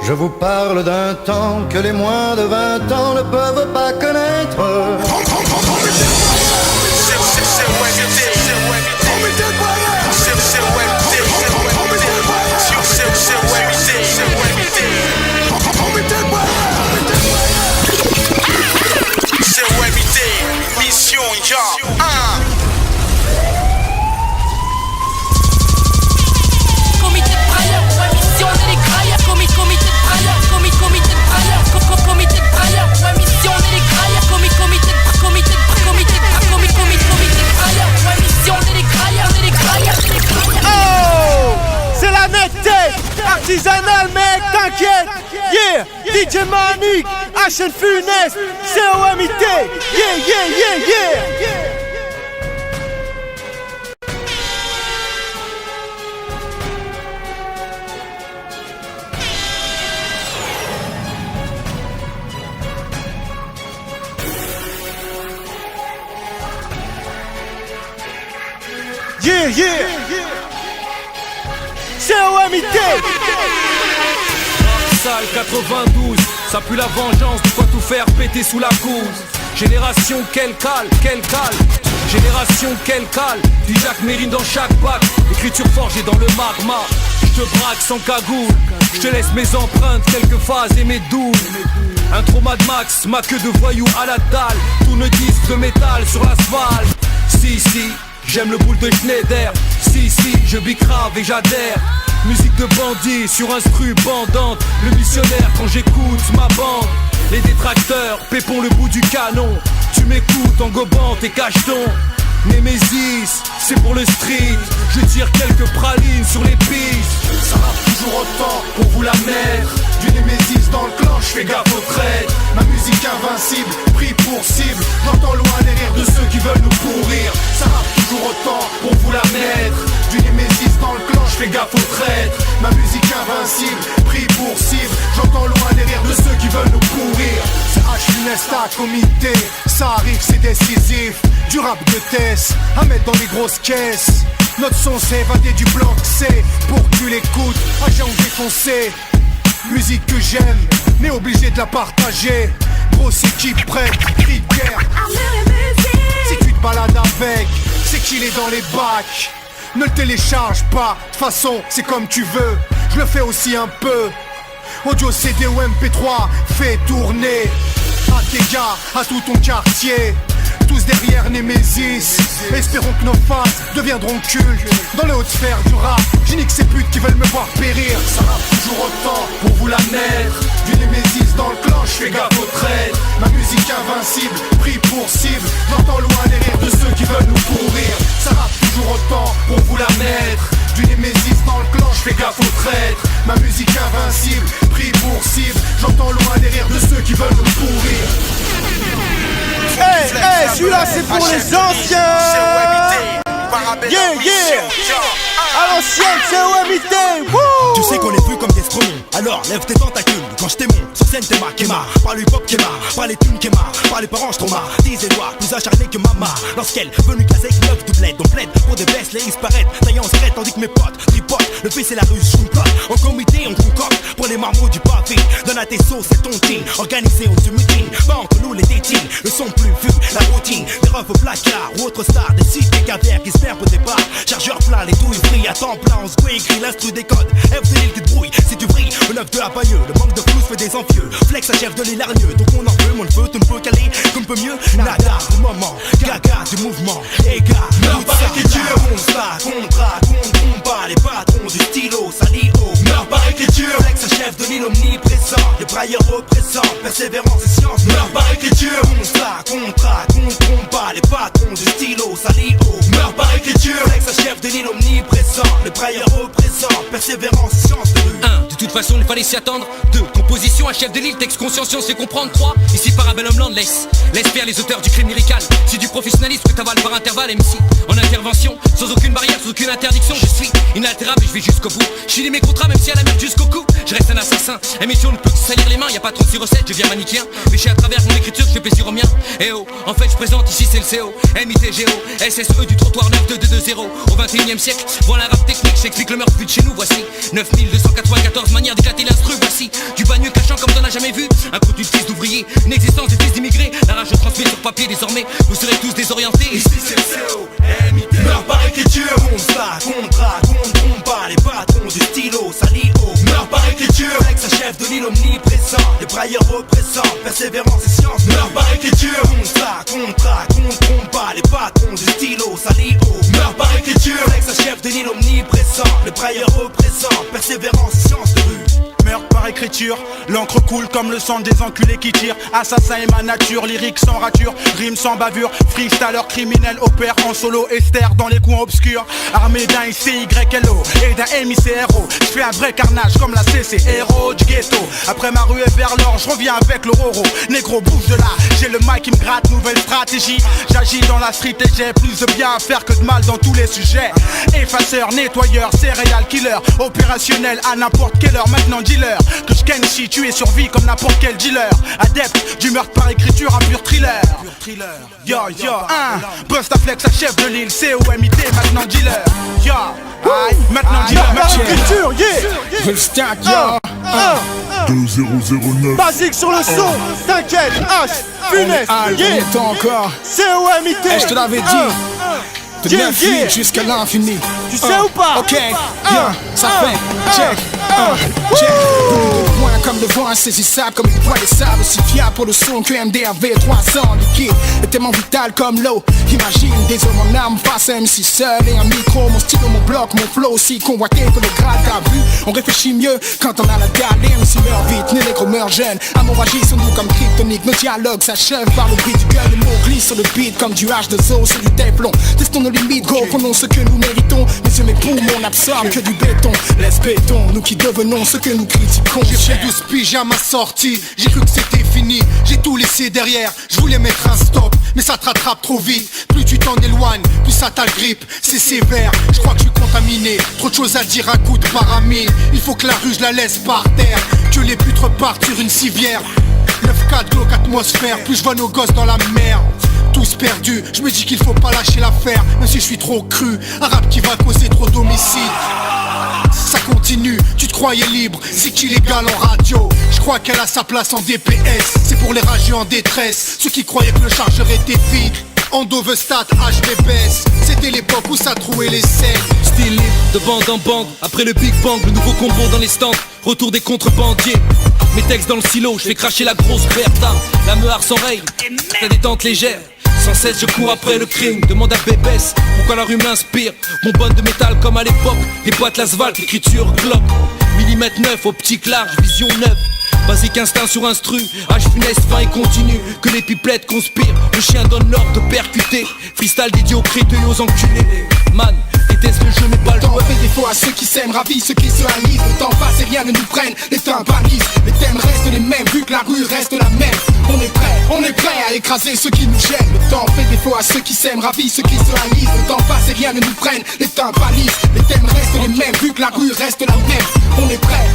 Je vous parle d'un temps que les moins de 20 ans ne peuvent pas connaître. Mission, comité de brailleur, ouais, mission des grailleurs. Comité de brailleur, comité de brailleur, comité de brailleur, ouais, mission des grailleurs. Comité de brailleur, ouais, mission des grailleurs. Oh, c'est la netteté, artisanale mec, t'inquiète. Yeah, DJ Manic, H&N Funeste, COMIT. Yeah. Yeah. COMIT. Salle 92, ça pue la vengeance, de quoi tout faire péter sous la course. Génération quel cale. Génération quel cale. Du Jacques Mérine dans chaque bac. Écriture forgée dans le magma. Je te braque sans cagoule. Je te laisse mes empreintes, quelques phases et mes doubles. Un trauma de max, ma queue de voyou à la dalle. Tourne-disque de métal sur l'asphalte. Si, j'aime le boule de Schneider. Si, je bicrave et j'adhère. Musique de bandit sur instru bandante. Le missionnaire quand j'écoute ma bande. Les détracteurs, pépons le bout du canon. Tu m'écoutes en gobant tes cachetons. Némésis, c'est pour le street. Je tire quelques pralines sur les pistes. Ça rappe toujours autant pour vous la mettre. Du Némésis dans le clan, je fais gaffe aux traites. Ma musique invincible, pris pour cible. J'entends loin les rires de ceux qui veulent nous pourrir. Ça rappe toujours autant pour vous la mettre. Du Némésis dans le clan, je fais gaffe aux traites. Ma musique invincible, pris pour cible. J'entends loin les rires de ceux qui veulent nous pourrir. C'est H-Funesta comité, ça arrive c'est décisif. Du rap de Tess, à mettre dans les grosses caisses. Notre son s'est évadé du bloc C. Pour que tu l'écoutes, agent défoncé. Musique que j'aime, mais obligé de la partager. Grosse équipe prête, cri de guerre. Si tu te balades avec, c'est qu'il est dans les bacs. Ne le télécharge pas, de toute façon c'est comme tu veux. Je le fais aussi un peu. Audio CD ou MP3, fais tourner. À tes gars, à tout ton quartier. Tous derrière Némésis. Espérons que nos faces deviendront cultes. Dans les hautes sphères du rap, j'ai nique ces putes qui veulent me voir périr. Ça rappe toujours autant pour vous la mettre. Du Némésis dans le clan, je fais gaffe aux traites. Ma musique invincible, pris pour cible. J'entends loin les rires de ceux qui veulent nous pourrir. Ça rappe toujours autant pour vous la mettre. Du Némésis dans le clan, je fais gaffe aux traites. Ma musique invincible, pris pour cible. J'entends loin les rires de ceux qui veulent nous pourrir. Hey, celui-là c'est pour les anciens. Yeah. À l'ancienne, COMIT. Tu sais qu'on est plus comme des stromons. Alors lève tes tentacules. Quand je t'aimons, sur scène t'es marre, qu'est marre. Par le hip-hop qu'est marre, par les thunes qu'est marre. Par les parents j't'en marre, 10 et noir, plus acharné que maman. Lorsqu'elle veut nous casser, il love toute l'aide. On plaide pour des baisses, les disparaître. Taillant en secret tandis que mes potes tripotent. Le fils et la rue sous une cote. En comité on concorde pour les marmots du pavé. Donne à tes sauces, c'est ton team. Organisé on se mutine, pas entre nous les dating. Le son plus vu, la routine. Des refs au placard ou autre star. Des sites, des caviars qui se perdent au départ. Chargeur plein, les douilles free à temps plein. On se écrit l'instru des codes. FD l'île qui te brouille, si tu brilles. Le 9 de Abagneux, le manque de flou fait des envieux. Flex à chef de l'île hargneux. Donc on en veut, mais on le veut, tout ne peut caler. Comme peut mieux, nada, du moment. Gaga, du mouvement. Égard, meurs par écriture. On se bat, contrat, contre combat. Les patrons du stylo, sali haut. Meurs par écriture. Flex à chef de l'île omniprésent. Les brailleurs représentent, persévérance et science. Meurs par écriture. On se bat, contrat, contre combat. Les patrons du stylo, sali haut. Meurs par écriture. Flex à chef de l'île omniprésent. Les brailleurs représentent, persévérance et science de rue. 1. De toute façon, il fallait s'y attendre. 2. Composition à chef de l'île, texte consciencieux, c'est comprendre. 3. Ici Parabellum Land, laisse faire les auteurs du crime lyrical. C'est du professionnalisme que t'avales par intervalle, MC. En intervention, sans aucune barrière, sans aucune interdiction. Je suis inaltérable et je vais jusqu'au bout. Je finis mes contrats, même si à la merde jusqu'au cou. Je reste un assassin. Émission ne peut que salir les mains. Y'a pas 36 recettes, je viens manichéen. Péché à travers mon écriture, je fais plaisir aux miens. Eh oh, en fait, je présente ici, c'est le CO. MITGO, SSE du trottoir 9 2 2 2 2-0 au 21e siècle. Voilà un rap technique, j'explique le meurtre vu de chez nous. Voici 9294 manières d'éclater l'instru. Voici du bagneux cachant comme t'en as jamais vu. Un contenu de fils d'ouvriers, une existence de fils d'immigrés. La rage je transmets sur papier désormais. Vous serez tous désorientés. Ici c'est le CO-MIT. Meurt par écriture. On se bat, contrat, contre, combat. Les patrons du stylo, sali haut. Meurt par écriture. Avec sa chef de l'île omniprésent. Les brailleurs représents, persévérance et science. Meurt par écriture. On se bat, contrat, contre, combat. Les patrons du stylo, sali haut. Meurt par écriture. Avec sa chef de l'île omniprésent. Les brailleurs représents, persévérance et science de rue. Meurtre par écriture, l'encre coule comme le sang des enculés qui tirent. Assassin est ma nature, lyrique sans rature, rime sans bavure. Freestyler criminel opère en solo, Esther dans les coins obscurs. Armé d'un ICYLO et d'un MICRO. J'fais un vrai carnage comme la CC, héros du ghetto. Après ma ruée vers l'or, j'reviens avec le roro. Négro bouge de là, j'ai le mic qui me gratte, nouvelle stratégie. J'agis dans la street et j'ai plus de bien à faire que de mal dans tous les sujets. Effaceur, nettoyeur, céréal killer. Opérationnel à n'importe quelle heure, maintenant dealer. Que je ken si tu es survie comme n'importe quel dealer. Adepte du meurtre par écriture, un pur thriller. Yo yo, Busta Flex, la chef de l'île, COMIT, maintenant dealer. Yo, maintenant dealer. Par écriture, yeah. Je le stack, yo. 2009. Basique sur le son, t'inquiète, H, Funeste, yeah. Encore. COMIT. Je te l'avais dit. De 9 jusqu'à l'infini. Tu sais ou pas? Ok, bien, ça fait check. Check. De points comme le vent insaisissable, comme une poêle de sable, aussi fiable pour le son que MDRV 300 liquide est tellement vital comme l'eau. Imagine des hommes en armes face à MC seul et un micro, mon stylo, mon bloc, mon flow aussi convoité que le grade t'as vu. On réfléchit mieux quand on a la dalle et on s'y meurt vite, les négros meurent jeunes. Amouragie sur nous comme kryptonique, nos dialogues s'achèvent par le bruit du gueule. Les mots glissent sur le beat comme du H2O sur du Teflon. Testons nos limites, go, prenons ce que nous méritons. Mes yeux, mes poumons n'absorbent que du béton. Laisse béton, nous qui devenons ce que nous critiquons. J'ai fait 12 piges à ma sortie, j'ai cru que c'était fini, j'ai tout laissé derrière, je voulais mettre un stop, mais ça te rattrape trop vite. Plus tu t'en éloignes, plus ça t'agrippe, c'est sévère, je crois que je suis contaminé. Trop de choses à dire à coup de paramine, il faut que la rue je la laisse par terre, que les buts repartent sur une civière. 9-4 Glock atmosphère, plus je vois nos gosses dans la merde. Tous perdus, je me dis qu'il faut pas lâcher l'affaire, même si je suis trop cru, un rap qui va causer trop d'homicides. Ça continue, tu te croyais libre, c'est illégal en radio. Je crois qu'elle a sa place en DPS, c'est pour les rageux en détresse, ceux qui croyaient que le chargeur était vide. Endovestat, HDBS, c'était l'époque où ça trouait les scènes. Style libre, de bande en bande, après le Big Bang, le nouveau combo dans les stands, retour des contrebandiers. Mes textes dans le silo, je fais cracher la grosse Bertha, la meuhard s'enraye, la détente légère. Sans cesse je cours après le crime, demande à Bébès pourquoi la rue m'inspire. Mon bonne de métal comme à l'époque, les boîtes l'asphalte, l'écriture Glock. Millimètre 9, optique large, vision neuve. Basique instinct sur instru, H funeste, fin et continue. Que les pipelettes conspirent, le chien donne l'ordre de percuter. Freestyle d'idiots créteux aux enculés. Man, déteste le jeu mais pas le Temps fait défaut à ceux qui s'aiment, ravis ceux qui se haïssent. Le temps passe et rien ne nous prenne, les temps bannissent. Les thèmes restent les mêmes vu que la rue reste la même. On est prêt à écraser ceux qui nous gênent. Le temps fait défaut à ceux qui s'aiment, ravis ceux qui se haïssent. Le temps passe et rien ne nous prenne, les temps bannissent. Les thèmes restent les mêmes vu que la rue reste la même.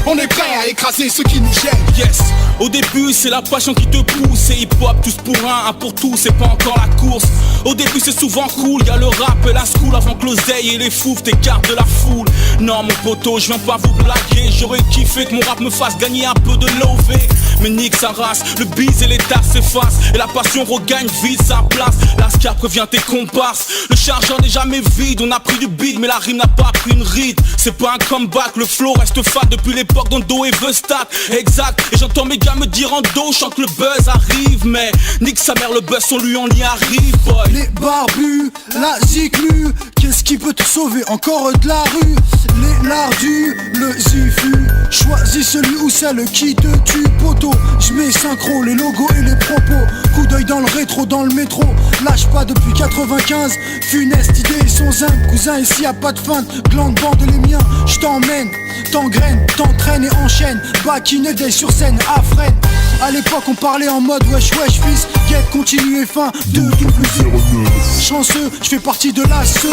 On est prêt à écraser ceux qui nous gênent. Yes, au début c'est la passion qui te pousse. C'est hip-hop tous pour un pour tous, c'est pas encore la course. Au début c'est souvent cool, y'a le rap et la school. Avant que l'oseille et les fouf t'écartent de la foule. Non mon poteau, je viens pas vous blaguer. J'aurais kiffé que mon rap me fasse gagner un peu de lové. Mais nique sa race, le bise et les tasses s'effacent. Et la passion regagne vite sa place. La ska prévient tes comparses. Le chargeur n'est jamais vide, on a pris du beat mais la rime n'a pas pris une ride. C'est pas un comeback, le flow reste fat depuis l'époque d'Ondo et Vestat. Exact, et j'entends mes gars me dire en dos, je sens que le buzz arrive. Mais nique sa mère, le buzz on lui on y arrive boy. Les barbus, la ziglu, qu'est-ce qui peut te sauver encore de la rue? Les lardus, le zifu, choisis celui ou celle qui te tue poteau. J'mets synchro, les logos et les propos. Coup d'œil dans le rétro, dans le métro. Lâche pas depuis 95, funeste idée sans zinc. Cousin ici y'a pas de feinte, glande bande les miens. J't'emmène, t'engraine, t'entraîne et enchaîne. Bakin et day sur scène, Afren. À l'époque on parlait en mode wesh wesh fils. Guette continue et fin, 2 plus 09. Chanceux, j'fais partie de la lacé.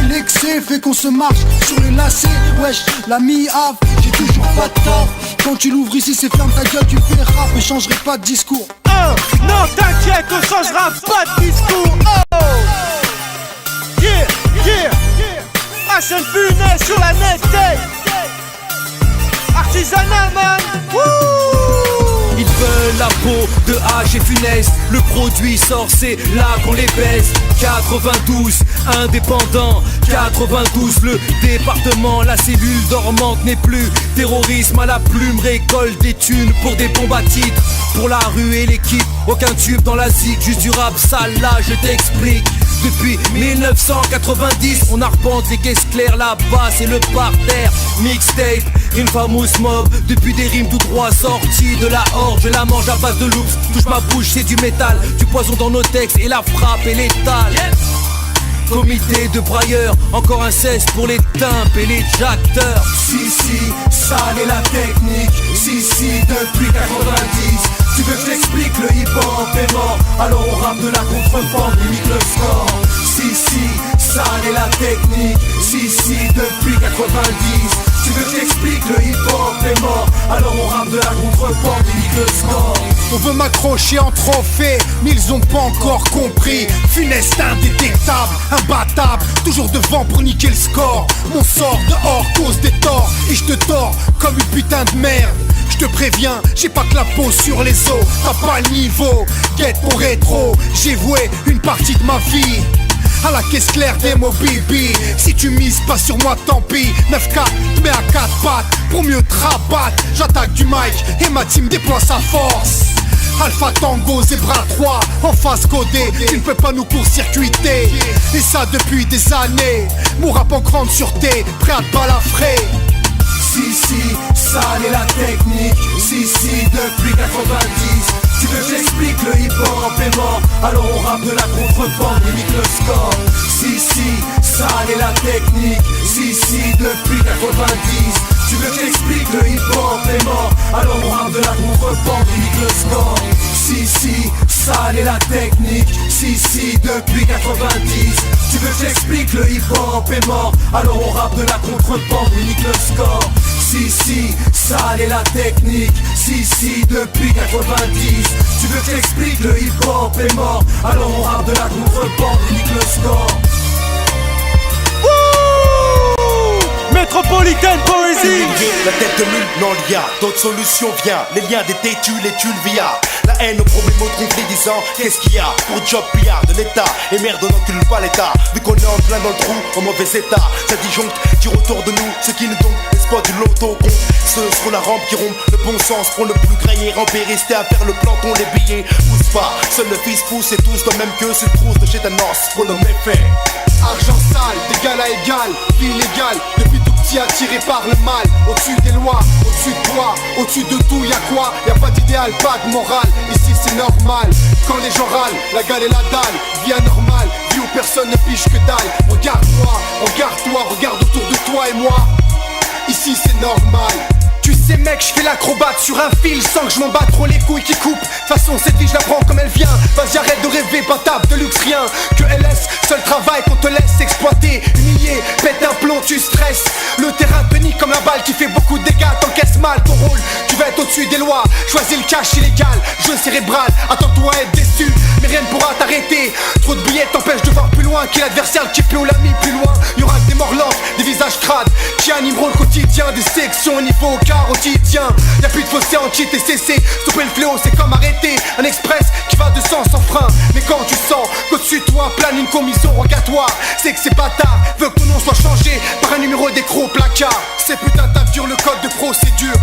L'excès fait qu'on se marche sur les lacets. Wesh, la mi-av, j'ai toujours pas de taf. Quand tu l'ouvres ici c'est ferme ta gueule, tu fais rap et changerai pas de discours. Non t'inquiète, on changera pas de discours. Oh yeah, yeah. H and Funès sur la net tape. Artisanal man. Wouh. Ils veulent la peau de H et Funès. Le produit sort, c'est là qu'on les baisse. 92, indépendant. 92, le département. La cellule dormante n'est plus. Terrorisme à la plume, récolte des thunes pour des bombes à titre. Pour la rue et l'équipe, aucun tube dans la zig. Juste du rap sale, là je t'explique. Depuis 1990, on arpente les caisses claires, la basse et le parterre. Mixtape, Infamous Mob. Depuis des rimes tout droit sorties de la horde, je la mange à base de loops. Touche ma bouche, c'est du métal, du poison dans nos textes et la frappe est létale. Comité de brailleurs, encore un cesse pour les timbres et les jacteurs. Si, sale est la technique. Si, depuis 90. Tu veux que je t'explique, le hip-hop est mort. Alors on rappe de la contrebande, limite le score. Si, sale est la technique. Si, depuis 90. Tu veux que je t'explique, le hip-hop est mort. Alors on rappe de la contrebande, limite le score. On veut m'accrocher en trophée, mais ils ont pas encore compris. Funeste indétectable, imbattable, toujours devant pour niquer le score. Mon sort dehors cause des torts, et je te tords comme une putain de merde. Je te préviens, j'ai pas que la peau sur les os, t'as pas le niveau. Guette mon rétro, j'ai voué une partie de ma vie à la caisse claire des Mobibi. Si tu mises pas sur moi, tant pis. 9-4, te mets à 4 pattes pour mieux te rabattre. J'attaque du mic et ma team déploie sa force. Alpha Tango, Zebra 3, en face codé, tu ne peux pas nous court-circuiter. Et ça depuis des années, mon rap en grande sûreté, prêt à te balafrer. Si, sale est la technique. Si, depuis 90. Tu veux que j'explique, le hip-hop est mort. Alors on rappe de la contrebande, limite le score. Si, sale est la technique. Si, depuis 90. Tu veux que j'explique, le hip-hop est mort. Alors on rappe de la contrebande, limite le score. Si, sale est la technique. Si, depuis 90. Tu veux que j'explique, le hip-hop est mort. Alors on rappe de la contrebande, limite le score. Si, sale est la technique. Si, depuis 90. Tu veux que j'explique, le hip-hop est mort. Alors on rappe de la contrebande, limite le score. Métropolitaine Poésie. La tête de mule, non il y a d'autres solutions, viens. Les liens des têtus, les tules via. La haine aux problèmes au conflit disant qu'est-ce qu'il y a pour job pillard de l'état. Et merde on n'encule pas l'état. Vu qu'on est en plein dans le trou, en mauvais état. Ça disjoncte, tire autour de nous. Ce qui nous donne l'espoir du loto con. Ceux sur la rampe qui rompent le bon sens pour ne plus grailler. Ramper, rester à faire le planton, les billets. Pousse pas, seul le fils pousse et tous dans même queue. C'est trousse de chez Thanos pour le méfait. Argent sale, d'égal à égal, vie illégale. Depuis tout petit attiré par le mal. Au-dessus des lois, au-dessus de toi, au-dessus de tout, y'a quoi? Y'a pas d'idéal, pas de morale. Ici c'est normal, quand les gens râlent, la gale et la dalle. Vie anormale, vie où personne ne piche que dalle. Regarde-moi, regarde-toi, regarde autour de toi et moi. Ici c'est normal. Tu sais mec, je fais l'acrobate sur un fil sans que je m'en batte trop les couilles qui coupent. De toute façon cette vie je la prends comme elle vient. Vas-y arrête de rêver, pas table de luxe rien. Que LS, seul travail qu'on te laisse exploiter. Humilié, pète un plomb, tu stresses. Le terrain te nique comme la balle qui fait beaucoup de dégâts. T'encaisses mal ton rôle, tu vas être au-dessus des lois. Choisis le cash illégal, jeu cérébral. Attends-toi à être déçu, mais rien ne pourra t'arrêter. Trop de billets t'empêchent de voir plus loin. Qui l'adversaire, le type ou l'ami plus loin. Y'aura que des morts lentes, des visages crades qui animeront le quotidien. Des sections au niveau quotidien. Y'a plus de fossé anti-TCC. Stopper le fléau c'est comme arrêter un express qui va de sens sans frein. Mais quand tu sens qu'au-dessus de toi plane une commission rogatoire, c'est que ces bâtards veulent que ton nom soit changé par un numéro d'écro au placard. Ces putains tapent dur le code de procédure.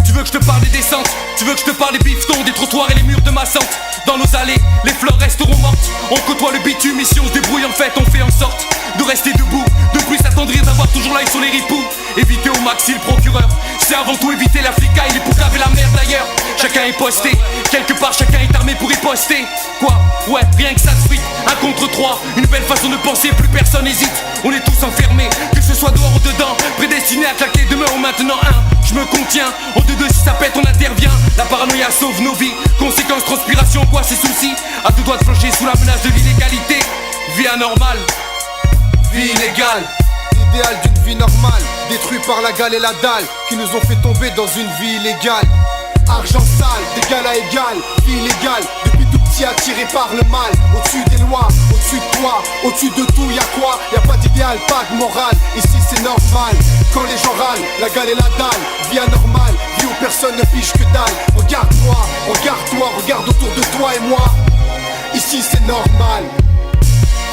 Tu veux que je te parle des descentes, tu veux que je te parle des bifetons, des trottoirs et les murs de ma sente. Dans nos allées, les fleurs resteront mortes. On côtoie le bitume, ici on se débrouille en fait, on fait en sorte de rester debout, de plus s'attendrir d'avoir toujours l'œil sur les ripoux. Éviter au maxi le procureur, c'est avant tout éviter la flicaille, les poucaves et la merde d'ailleurs. Chacun est posté, quelque part chacun est armé pour y poster. Quoi? Ouais, rien que ça se frite, un contre trois, une belle façon de penser, plus personne hésite. On est tous enfermés, que ce soit dehors ou dedans, prédestinés à claquer demain ou maintenant un. Je me contiens, en 2-2 si ça pète on intervient. La paranoïa sauve nos vies, conséquence transpiration quoi ces soucis. À deux doigts de flancher sous la menace de l'illégalité. Vie anormale, vie illégale. L'idéal d'une vie normale, détruit par la gale et la dalle, qui nous ont fait tomber dans une vie illégale. Argent sale, d'égal à égal, vie illégale. Depuis tout petit attiré par le mal, au-dessus des lois, au-dessus au-dessus de toi, au-dessus de tout, y'a quoi? Y'a pas d'idéal, pas de morale, ici c'est normal. Quand les gens râlent, la gale et la dalle, vie anormale, vie où personne ne piche que dalle. Regarde-moi, regarde-toi, regarde autour de toi et moi. Ici c'est normal.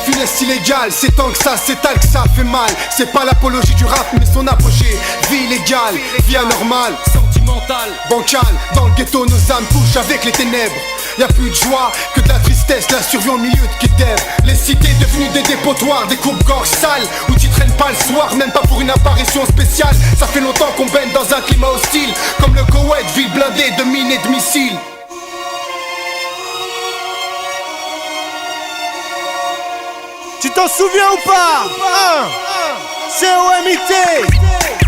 Finesse illégale, c'est tant que ça s'étale que ça fait mal. C'est pas l'apologie du rap mais son apogée. Vie illégale, vie anormale, sentimentale, bancale. Dans le ghetto nos âmes couchent avec les ténèbres. Y'a plus de joie que de la tristesse, la survie au milieu de Kidève. Les cités devenues des dépotoirs, des coupes-gorges sales où tu traînes pas le soir, même pas pour une apparition spéciale. Ça fait longtemps qu'on baigne dans un climat hostile, comme le Koweït, ville blindée de mines et de missiles. Tu t'en souviens ou pas? COMIT.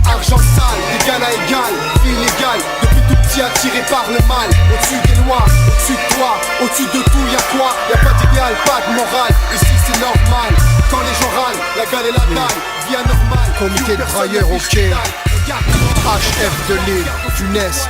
Argent sale, d'égal à égal, vie illégale. Depuis tout petit attiré par le mal. Au-dessus des lois, au-dessus de toi, au-dessus de tout, y'a quoi? Y'a pas d'idéal, pas de morale. Ici c'est normal. Quand les gens râlent, la gale et la dalle, vie anormale. Comité de brailleurs au quai. HF de l'île, funeste.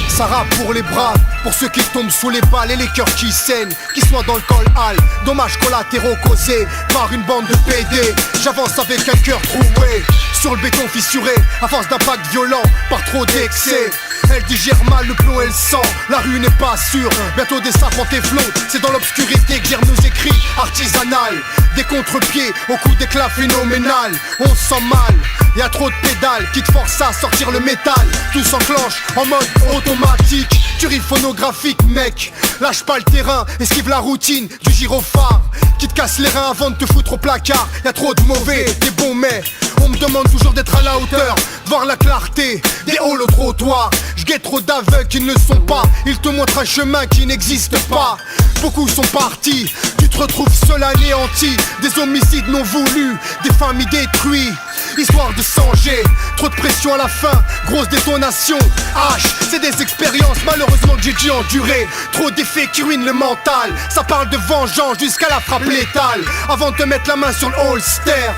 Ça rappe pour les braves, pour ceux qui tombent sous les balles et les cœurs qui saignent, qui soient dans le col hall. Dommages collatéraux causés par une bande de PD. J'avance avec un cœur troué, sur le béton fissuré, à force d'impact violent, par trop d'excès. Elle digère mal le plomb et le sang, la rue n'est pas sûre. Bientôt des sapants et flots, c'est dans l'obscurité que germent nos écrits artisanales. Des contre-pieds au coup d'éclat phénoménal. On se sent mal, y'a trop de pédales qui te forcent à sortir le métal. Tout s'enclenche en mode automatique. Tuerie phonographique mec, lâche pas le terrain, esquive la routine du gyrophare qui te casse les reins avant de te foutre au placard. Y'a trop de mauvais, des bons mais on me demande toujours d'être à la hauteur, voir la clarté des halls au trottoir. Je guette trop d'aveugles qui ne le sont pas, ils te montrent un chemin qui n'existe pas. Beaucoup sont partis, tu te retrouves seul anéanti. Des homicides non voulus, des familles détruites, histoire de sanger. Trop de pression à la fin, grosse détonation. H, c'est des expériences malheureusement que j'ai dû endurer. Trop d'effets qui ruinent le mental. Ça parle de vengeance jusqu'à la frappe létale. Avant de te mettre la main sur le holster,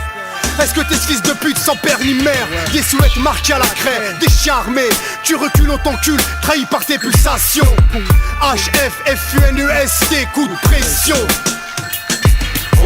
est-ce que t'es ce fils de pute sans père ni mère? Des silhouettes marquées à la craie, des chiens armés. Tu recules, on t'encule, trahi par tes pulsations. HF, FUNEST, coup de pression.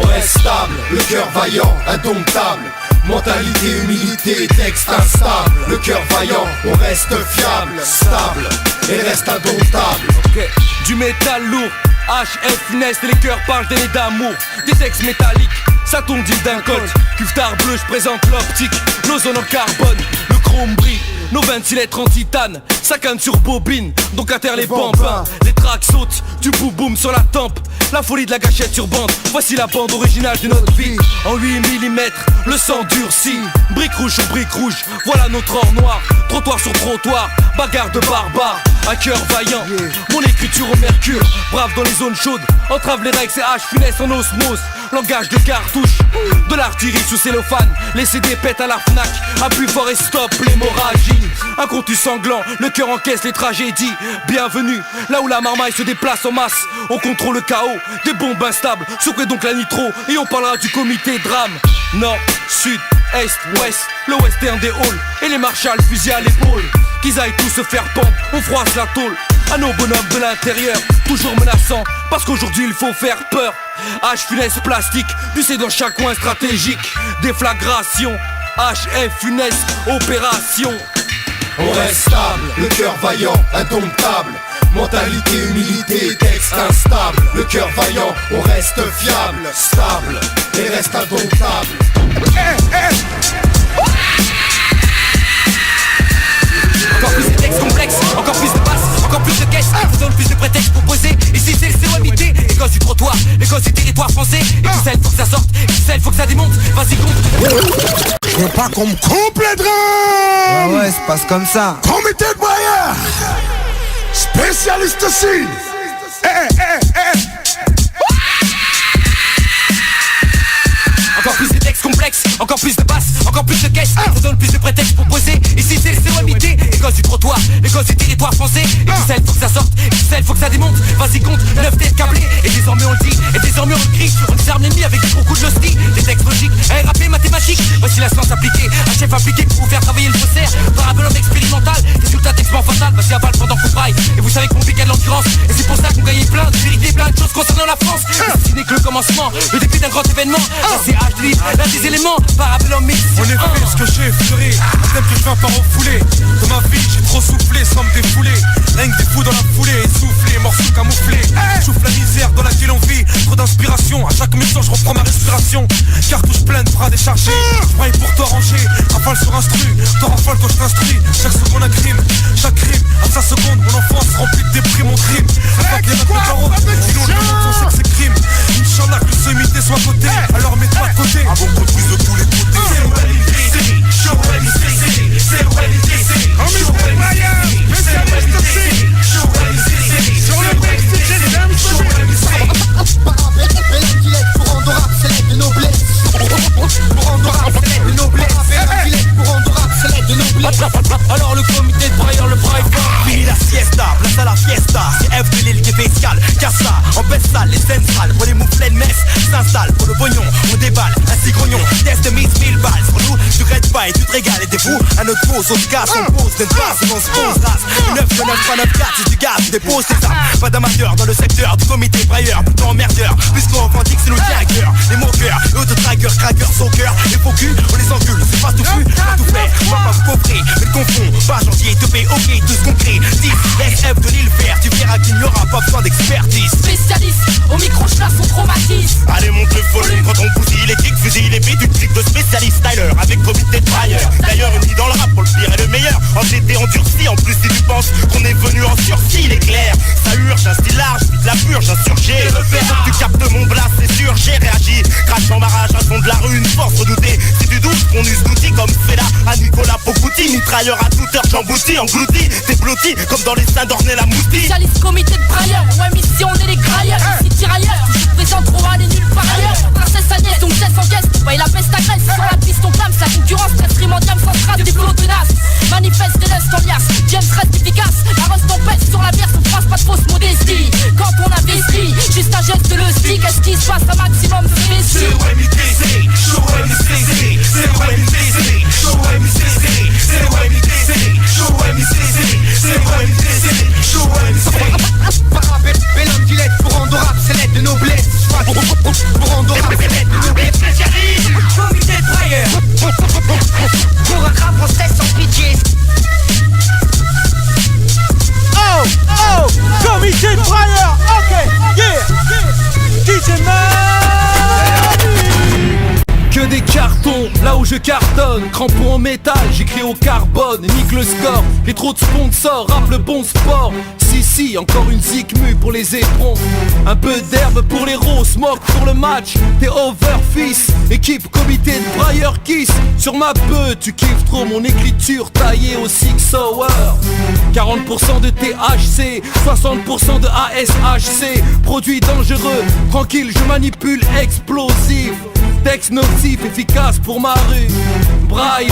On reste stable, le cœur vaillant, indomptable. Mentalité, humilité, texte instable. Le cœur vaillant, on reste fiable, stable et reste indomptable. Okay. Du métal lourd, HF funeste et les cœurs parlent des d'amour. Des textes métalliques, ça tombe d'île d'un code. Cuvetard bleu, je présente l'optique. L'ozone en carbone, le chrome brille. Nos 26 lettres en titane, ça canne sur bobine. Donc à terre les bambins, les tracks sautent. Du boum boum sur la tempe, la folie de la gâchette sur bande. Voici la bande originale de notre vie. En 8 mm, le sang durcit. Brique rouge sur brique rouge, voilà notre or noir. Trottoir sur trottoir, bagarre de barbares. Un cœur vaillant, mon écriture au mercure. Brave dans les zones chaudes, entrave les règles, c'est H funeste en osmose. Langage de cartouche, de l'artillerie sous cellophane. Les CD pètent à la Fnac, appuie fort et stop l'hémorragie. Un contu sanglant, le cœur encaisse les tragédies. Bienvenue, là où la marmaille se déplace en masse. On contrôle le chaos, des bombes instables. Souffrez donc la nitro, et on parlera du comité drame. Nord, sud, est, ouest, le western des halls. Et les marshals fusillés à l'épaule. Qu'ils aillent tous se faire pendre, on froisse la tôle. À nos bonhommes de l'intérieur, toujours menaçants, parce qu'aujourd'hui il faut faire peur. H funeste plastique, du c'est dans chaque coin stratégique. Déflagration, HF funeste, opération. On reste stable, le cœur vaillant, indomptable. Mentalité, humilité, texte instable. Le cœur vaillant, on reste fiable, stable et reste indomptable. Encore plus de textes complexes, encore plus de basses, encore plus de caisses. Vous donne plus de prétextes pour poser. Ici c'est le COMIT, les gosses du trottoir, les gosses du territoire français. Et tout ça il faut que ça sorte, et tout ça il faut que ça démonte. Vas-y compte. Je veux pas qu'on me coupe les drames. Ah ouais, c'est passe comme ça. Comité de brailleurs, spécialiste aussi. Encore plus de textes complexes, encore plus de basses, encore plus de caisses. Ça donne plus de prétextes pour poser. Ici c'est le COMIT, les gosses du trottoir, les gosses du territoire français. Et tout ça il faut que ça sorte, et tout ça il faut que ça démonte. Vas-y compte, 9 têtes câblées. Et désormais on le dit, et désormais on le crie. On désarme l'ennemi avec beaucoup de l'hostie. Des textes logiques, RAP mathématiques. Voici la science appliquée, un chef appliqué pour vous faire travailler le faussaire. Par un bonhomme expérimental, résultat d'expérience fatale. Vas-y avale pendant qu'on braille. Et vous savez qu'on pique à de l'endurance. Et c'est pour ça qu'on gagne plein de vérité. plein de choses concernant la France. Ce n'est que le commencement, le début d'un grand événement. SCH de l'île, l'un des éléments, Parabellum mix. On est fait ce que j'ai effleuré, un thème que je viens par refoulé. Dans ma vie j'ai trop soufflé sans me défouler. Rien que des fous dans la foulée, essoufflé, morceaux camouflés. J'ouvre la misère dans laquelle on vit, trop d'inspiration. À chaque mission je reprends ma respiration. Cartouche pleine, bras déchargés. Je pour t'arranger, rafale sur instru. T'en rafale quand je t'instruis. Chaque seconde un crime, chaque crime à sa seconde. Mon enfance remplie de déprime, mon crime. Afin que les mecs de carreau, sinon le monde sait que c'est crime. Inch'Allah que le semi-té soit à côté. Alors mets-toi de côté. Avant qu'on te pousse de tous les côtés. C'est pour rendre rap, c'est l'aide de noblesse. Pour rendre rap, c'est l'aide de noblesse. Pour rendre rap, c'est l'aide de noblesse. Alors le comité de brailleur, le braille fort. Fini la siesta, place à la fiesta. C'est F de l'île qui fait escale. Cassa, en baisse salle, les scènes sales. Pour les mouflets de messe, s'installe. Pour le pognon, on déballe. Un cigrognon, test de mise 1000 balles. Sur nous, tu regrettes pas et tu te régales. Et t'es fou, à notre pause, on se casse, on pose, t'es pas, c'est on se pose, race. 9, 9, 3, 9, 4, c'est du gaz, tu déposes, c'est ça. Pas d'amateur dans le secteur du comité brailleur. Plutôt emmerdeur, puisqu'on revendique, c'est nous tient à cœur. Les moqueurs, les auto-trackers, craqueurs, son cœur. Les faux culs, on les encule, c'est pas tout fou, pas tout fait. On va pas vous pauvrer, mais le confond, pas gentil, teubé, ok, tout ce qu'on crie. 10, SF de l'île verte, tu verras qu'il n'y aura pas besoin d'expertise. Spécialiste, au micro je son traumatisme. Allez monte le volume quand on bousille les kicks, fusille les beats, une clique de spécialiste styler avec comité de brailleur. D'ailleurs une vie dans le rap pour le pire et le meilleur. En GT endurci, en plus si tu penses qu'on est venu en sursis, il est clair. Ça urge, un style large, vite la purge, insurgé. Tu captes mon blast, c'est sûr, j'ai réagi. Crash en barrage, un fond de la rue, une force redoutée. Si tu doutes qu'on use l'outil comme Fela à Nicolas Pocouti. Mitrailleur à toute heure, j'emboutis, englouti. T'es blotti comme dans les seins d'Ornella Mousti. Spécialiste comité de brailleur, ouais mission on est les grailleurs. Ici tirailleurs, présent trop aller nulle part ailleurs. Princesse Agnès, donc cesse en caisse, pour payer la peste à Grèce. Sur la piste on clame, la concurrence reste primordiale sans trace. Des flots tenaces, manifeste des lusts en liasse. James reste efficace, la reste tempête sur la bière, on phrase pas de fausse modestie. Quand on investit, juste un geste de le stick, est-ce qu'il se passe un maximum de vestige? C'est OMITC, show OMITC, c'est OMITC, show OMITC, c'est OMITC, show OMITC, c'est OMITC, show OMITC. Parabellum dilette pour rendre rap, c'est l'aide de noblesse. Pour rendre rap, c'est l'aide de noblesse. Spécialiste, comité de brailleur. Pour un rap process sans pitié. Oh, oh, comité de brailleur. Ok, yeah, DJ Que des cartons, là où je cartonne. Crampon en métal, j'écris au carbone. Nique le score, j'ai trop de sponsors. Rappe le bon sport. Si, encore une zikmu pour les éperons. Un peu d'herbe pour les roses, smoke pour le match. T'es over fils, équipe comité de brailleur kiss. Sur ma peu, tu kiffes trop mon écriture taillée au 6 hour. 40% de THC, 60% de ASHC. Produit dangereux, tranquille, je manipule explosif. Texte nocif, efficace pour ma rue. Braille,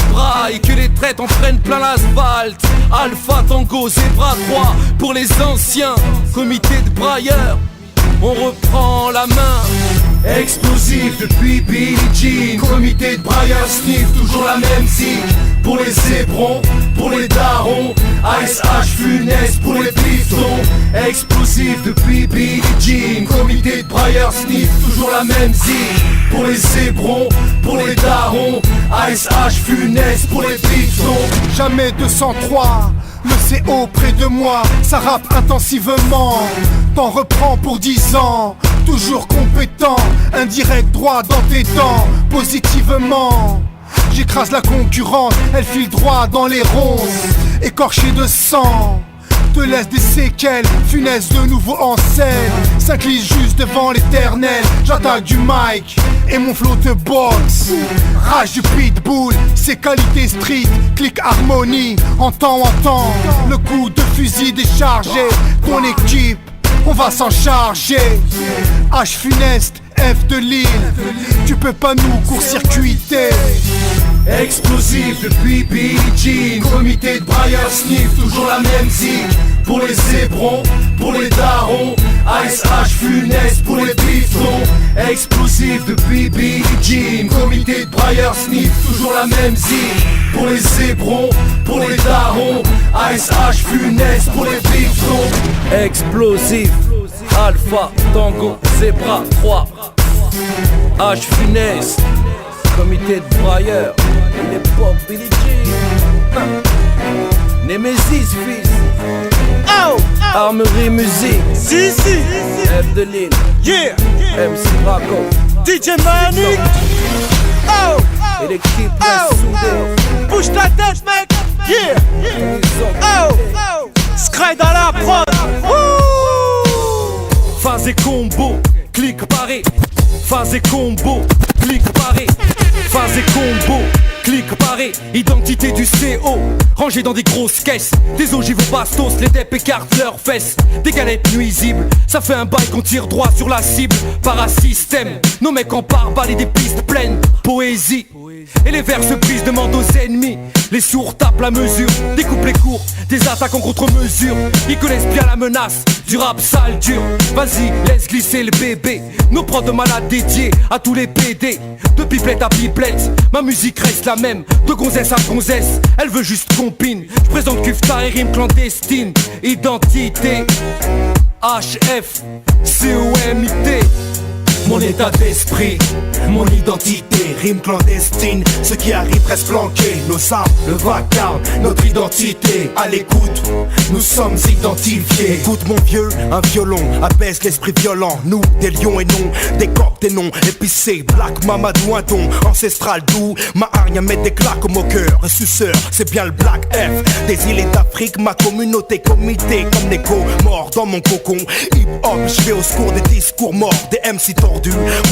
que les traites en prennent plein l'asphalte. Alpha, Tango, Zebra 3 pour les anciens. Comité de brailleurs, on reprend la main. Explosif depuis Billie Jean. Comité de brailleurs, sniff, toujours la même zig. Pour les zébrons, pour les darons. ASH funeste pour les pistons. Explosif depuis Billie Jean. Comité de brailleurs, sniff, toujours la même zig. Pour les zébrons, pour les darons. ASH funeste pour les pistons. Jamais 203, le CO près de moi, ça rappe intensivement. T'en reprends pour 10 ans, toujours compétent. Indirect droit dans tes dents, positivement. J'écrase la concurrence, elle file droit dans les ronces. Écorché de sang, te laisse des séquelles, funeste de nouveau en scène. S'incline juste devant l'éternel, j'attaque du mic et mon flow te boxe. Rage du pitbull, ses qualités street, click harmonie, entend, le coup de fusil déchargé. Ton équipe, on va s'en charger. H funeste, F de l'île, tu peux pas nous court-circuiter. Explosif depuis Billie Jean. Comité de brailleurs, sniff, toujours la même zig. Pour les zébrons, pour les darons. ASH funeste pour les pistons. Explosif depuis Billie Jean. Comité de brailleurs, sniff, toujours la même zig. Pour les zébrons, pour les darons. ASH funeste pour les pistons. Explosif Alpha, Tango, Zebra 3 H Finesse, comité de brailleurs, l'époque Billy G, Nemesis fils, oh, oh. Armerie Musique, si, F de Lille, yeah, MC Braco, DJ Manic, oh, oh. Et l'équipe oh, soudée. Bouge ta tête mec, yeah, oh, oh. Scred dans la prod, phase et combo, clic paré. Phase et combo, clic paré. Phase et combo, clic paré. Identité du CO, rangé dans des grosses caisses. Des ogives aux bastos, les dep écartent leurs fesses. Des galettes nuisibles, ça fait un bail qu'on tire droit sur la cible. Parasystème, nos mecs en pare-balles et des pistes pleines. Poésie, et les vers se brisent, demandent aux ennemis. Les sourds tapent la mesure, des couplets courts, des attaques en contre-mesure. Ils connaissent bien la menace du rap sale dur. Vas-y, laisse glisser le bébé. Nos prods de malades dédiés à tous les PD. De pipelette à pipelette, ma musique reste la même. De gonzesse à gonzesse, elle veut juste compine. Je présente Kufta et rime clandestine. Identité HF COMIT. Mon état d'esprit, mon identité, rime clandestine, ce qui arrive reste planqué. Nos armes, le vacarme, notre identité. À l'écoute, nous sommes identifiés. Écoute mon vieux, un violon apaise l'esprit violent. Nous, des lions et non, des coqs, des noms épicés. Black Mamadou, un don ancestral doux. Ma hargne met des claques au cœur. Un suceur, c'est bien le Black F. Des îles d'Afrique, ma communauté, comité comme Neko, mort dans mon cocon. Hip hop, je vais au secours des discours morts, des MC tordus.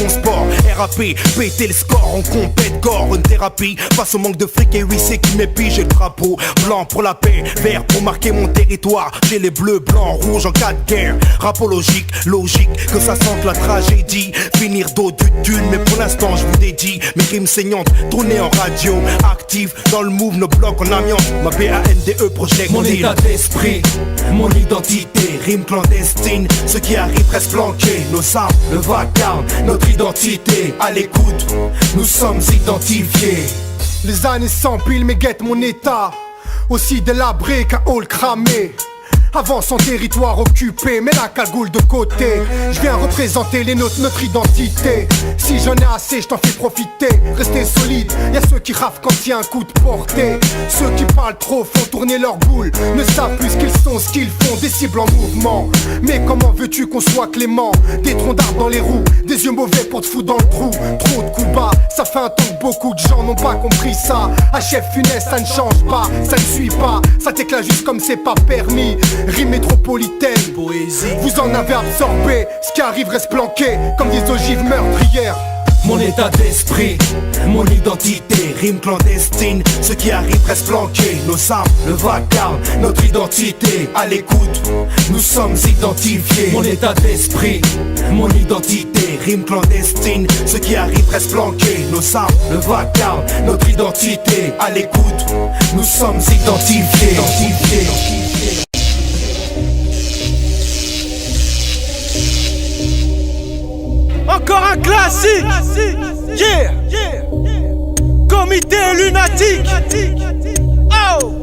Mon sport, RAP, péter le score, on compète corps, une thérapie. Face au manque de fric et oui c'est qui m'épie. J'ai le drapeau, blanc pour la paix, vert pour marquer mon territoire. J'ai les bleus, blancs, rouges en cas de guerre. Rapologique, logique, que ça sente la tragédie. Finir d'eau du dune, mais pour l'instant je vous dédie mes rimes saignantes, tournées en radio. Active dans le move, nos blocs en amiante. Ma BANDE project. Mon état d'esprit, mon identité, rime clandestine. Ce qui arrive reste planqué. Nos armes, le vacarme, notre identité. À l'écoute, nous sommes identifiés. Les années s'empilent mais guettent mon état. Aussi délabré qu'un hall cramé. Avance en territoire occupé, mets la cagoule de côté. Je viens représenter les nôtres, notre identité. Si j'en ai assez, je t'en fais profiter. Restez solide, y'a ceux qui rafent quand y a un coup de portée. Ceux qui parlent trop font tourner leur boule. Ne savent plus ce qu'ils sont, ce qu'ils font, des cibles en mouvement. Mais comment veux-tu qu'on soit clément? Des troncs d'arbres dans les roues, des yeux mauvais pour te foutre dans le trou. Trop de coups bas, ça fait un temps que beaucoup de gens n'ont pas compris ça. À chef funeste, ça ne change pas, ça ne suit pas. Ça t'éclate juste comme c'est pas permis. Rime métropolitaine, poésie. Vous en avez absorbé, ce qui arrive reste planqué comme des ogives meurtrières. Mon état d'esprit, mon identité, rime clandestine. Ce qui arrive reste planqué. Nos armes, le vacarme, notre identité. À l'écoute, nous sommes identifiés. Mon état d'esprit, mon identité, rime clandestine. Ce qui arrive reste planqué. Nos armes, le vacarme, notre identité. À l'écoute, nous sommes identifiés. Encore un classique, yeah, comité lunatique, oh,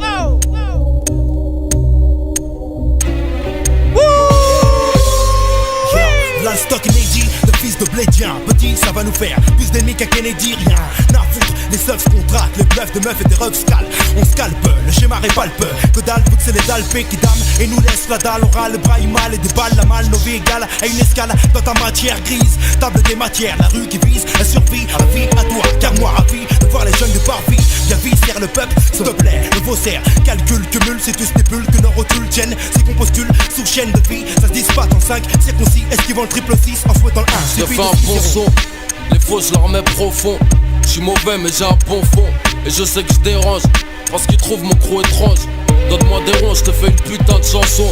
Là, stock inédit, le fils de Blédien. Petit, ça va nous faire plus d'ennemis qu'un Kennedy, rien n'a foutre. Les seufs contractent, les bluffs de meufs et des refs scalent. On scalpe, le schéma répalpe. Que dalle, vu que c'est les dalpés qui dament et nous laissent la dalle. On râle, braille mal et des balles, la malle, nos vies égales à une escale dans ta matière grise. Table des matières, la rue qui vise, elle survit à vie, à toi, car moi ravi de voir les jeunes de parvis. Bien viscère le peuple, s'il te plaît, le faussaire. Calcul, cumul, c'est tout stipule que nos rotules tiennent. C'est qu'on postule sous chaîne de vie, ça se dispate en 5 circoncis, esquivant le triple 6 en souhaitant le 1. Je fais un bon son, les faux je leur mets profond. Je suis mauvais mais j'ai un bon fond. Et je sais que je dérange, parce qu'ils trouvent mon crew étrange. Donne-moi des ronds, je te fais une putain de chanson.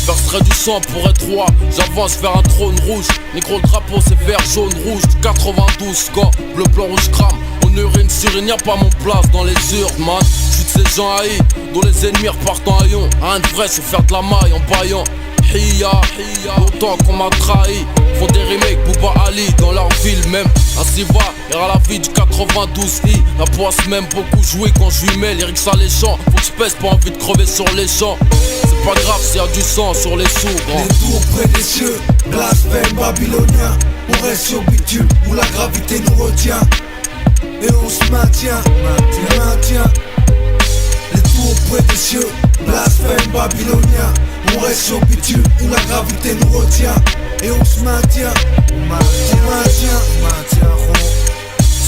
Verserai du sang pour être roi, j'avance vers un trône rouge. Négro le drapeau c'est vert, jaune, rouge. 92 gars, bleu, blanc, rouge, crame. On urine sur une, y'a pas mon place dans les urnes man. J'suis de ces gens haïs, dont les ennemis repartent en haillon. Rien de vrai, c'est faire de la maille en baillant. Hiya, autant qu'on m'a trahi. font des remakes, Bouba Ali dans leur ville même. Ainsi va, ira la vie du 92i. La poisse même beaucoup joué quand je lui mets lyrics à les gens. Faut que je pèse, pas envie de crever sur les champs. C'est pas grave s'il y a du sang sur les sourds. Les tours près des cieux, blasphème babylonien. On reste sur bitume où la gravité nous retient. Et on se maintient. Les tours près des cieux, blasphème babylonien. On reste sur bitume où la gravité nous retient. Et on se maintient.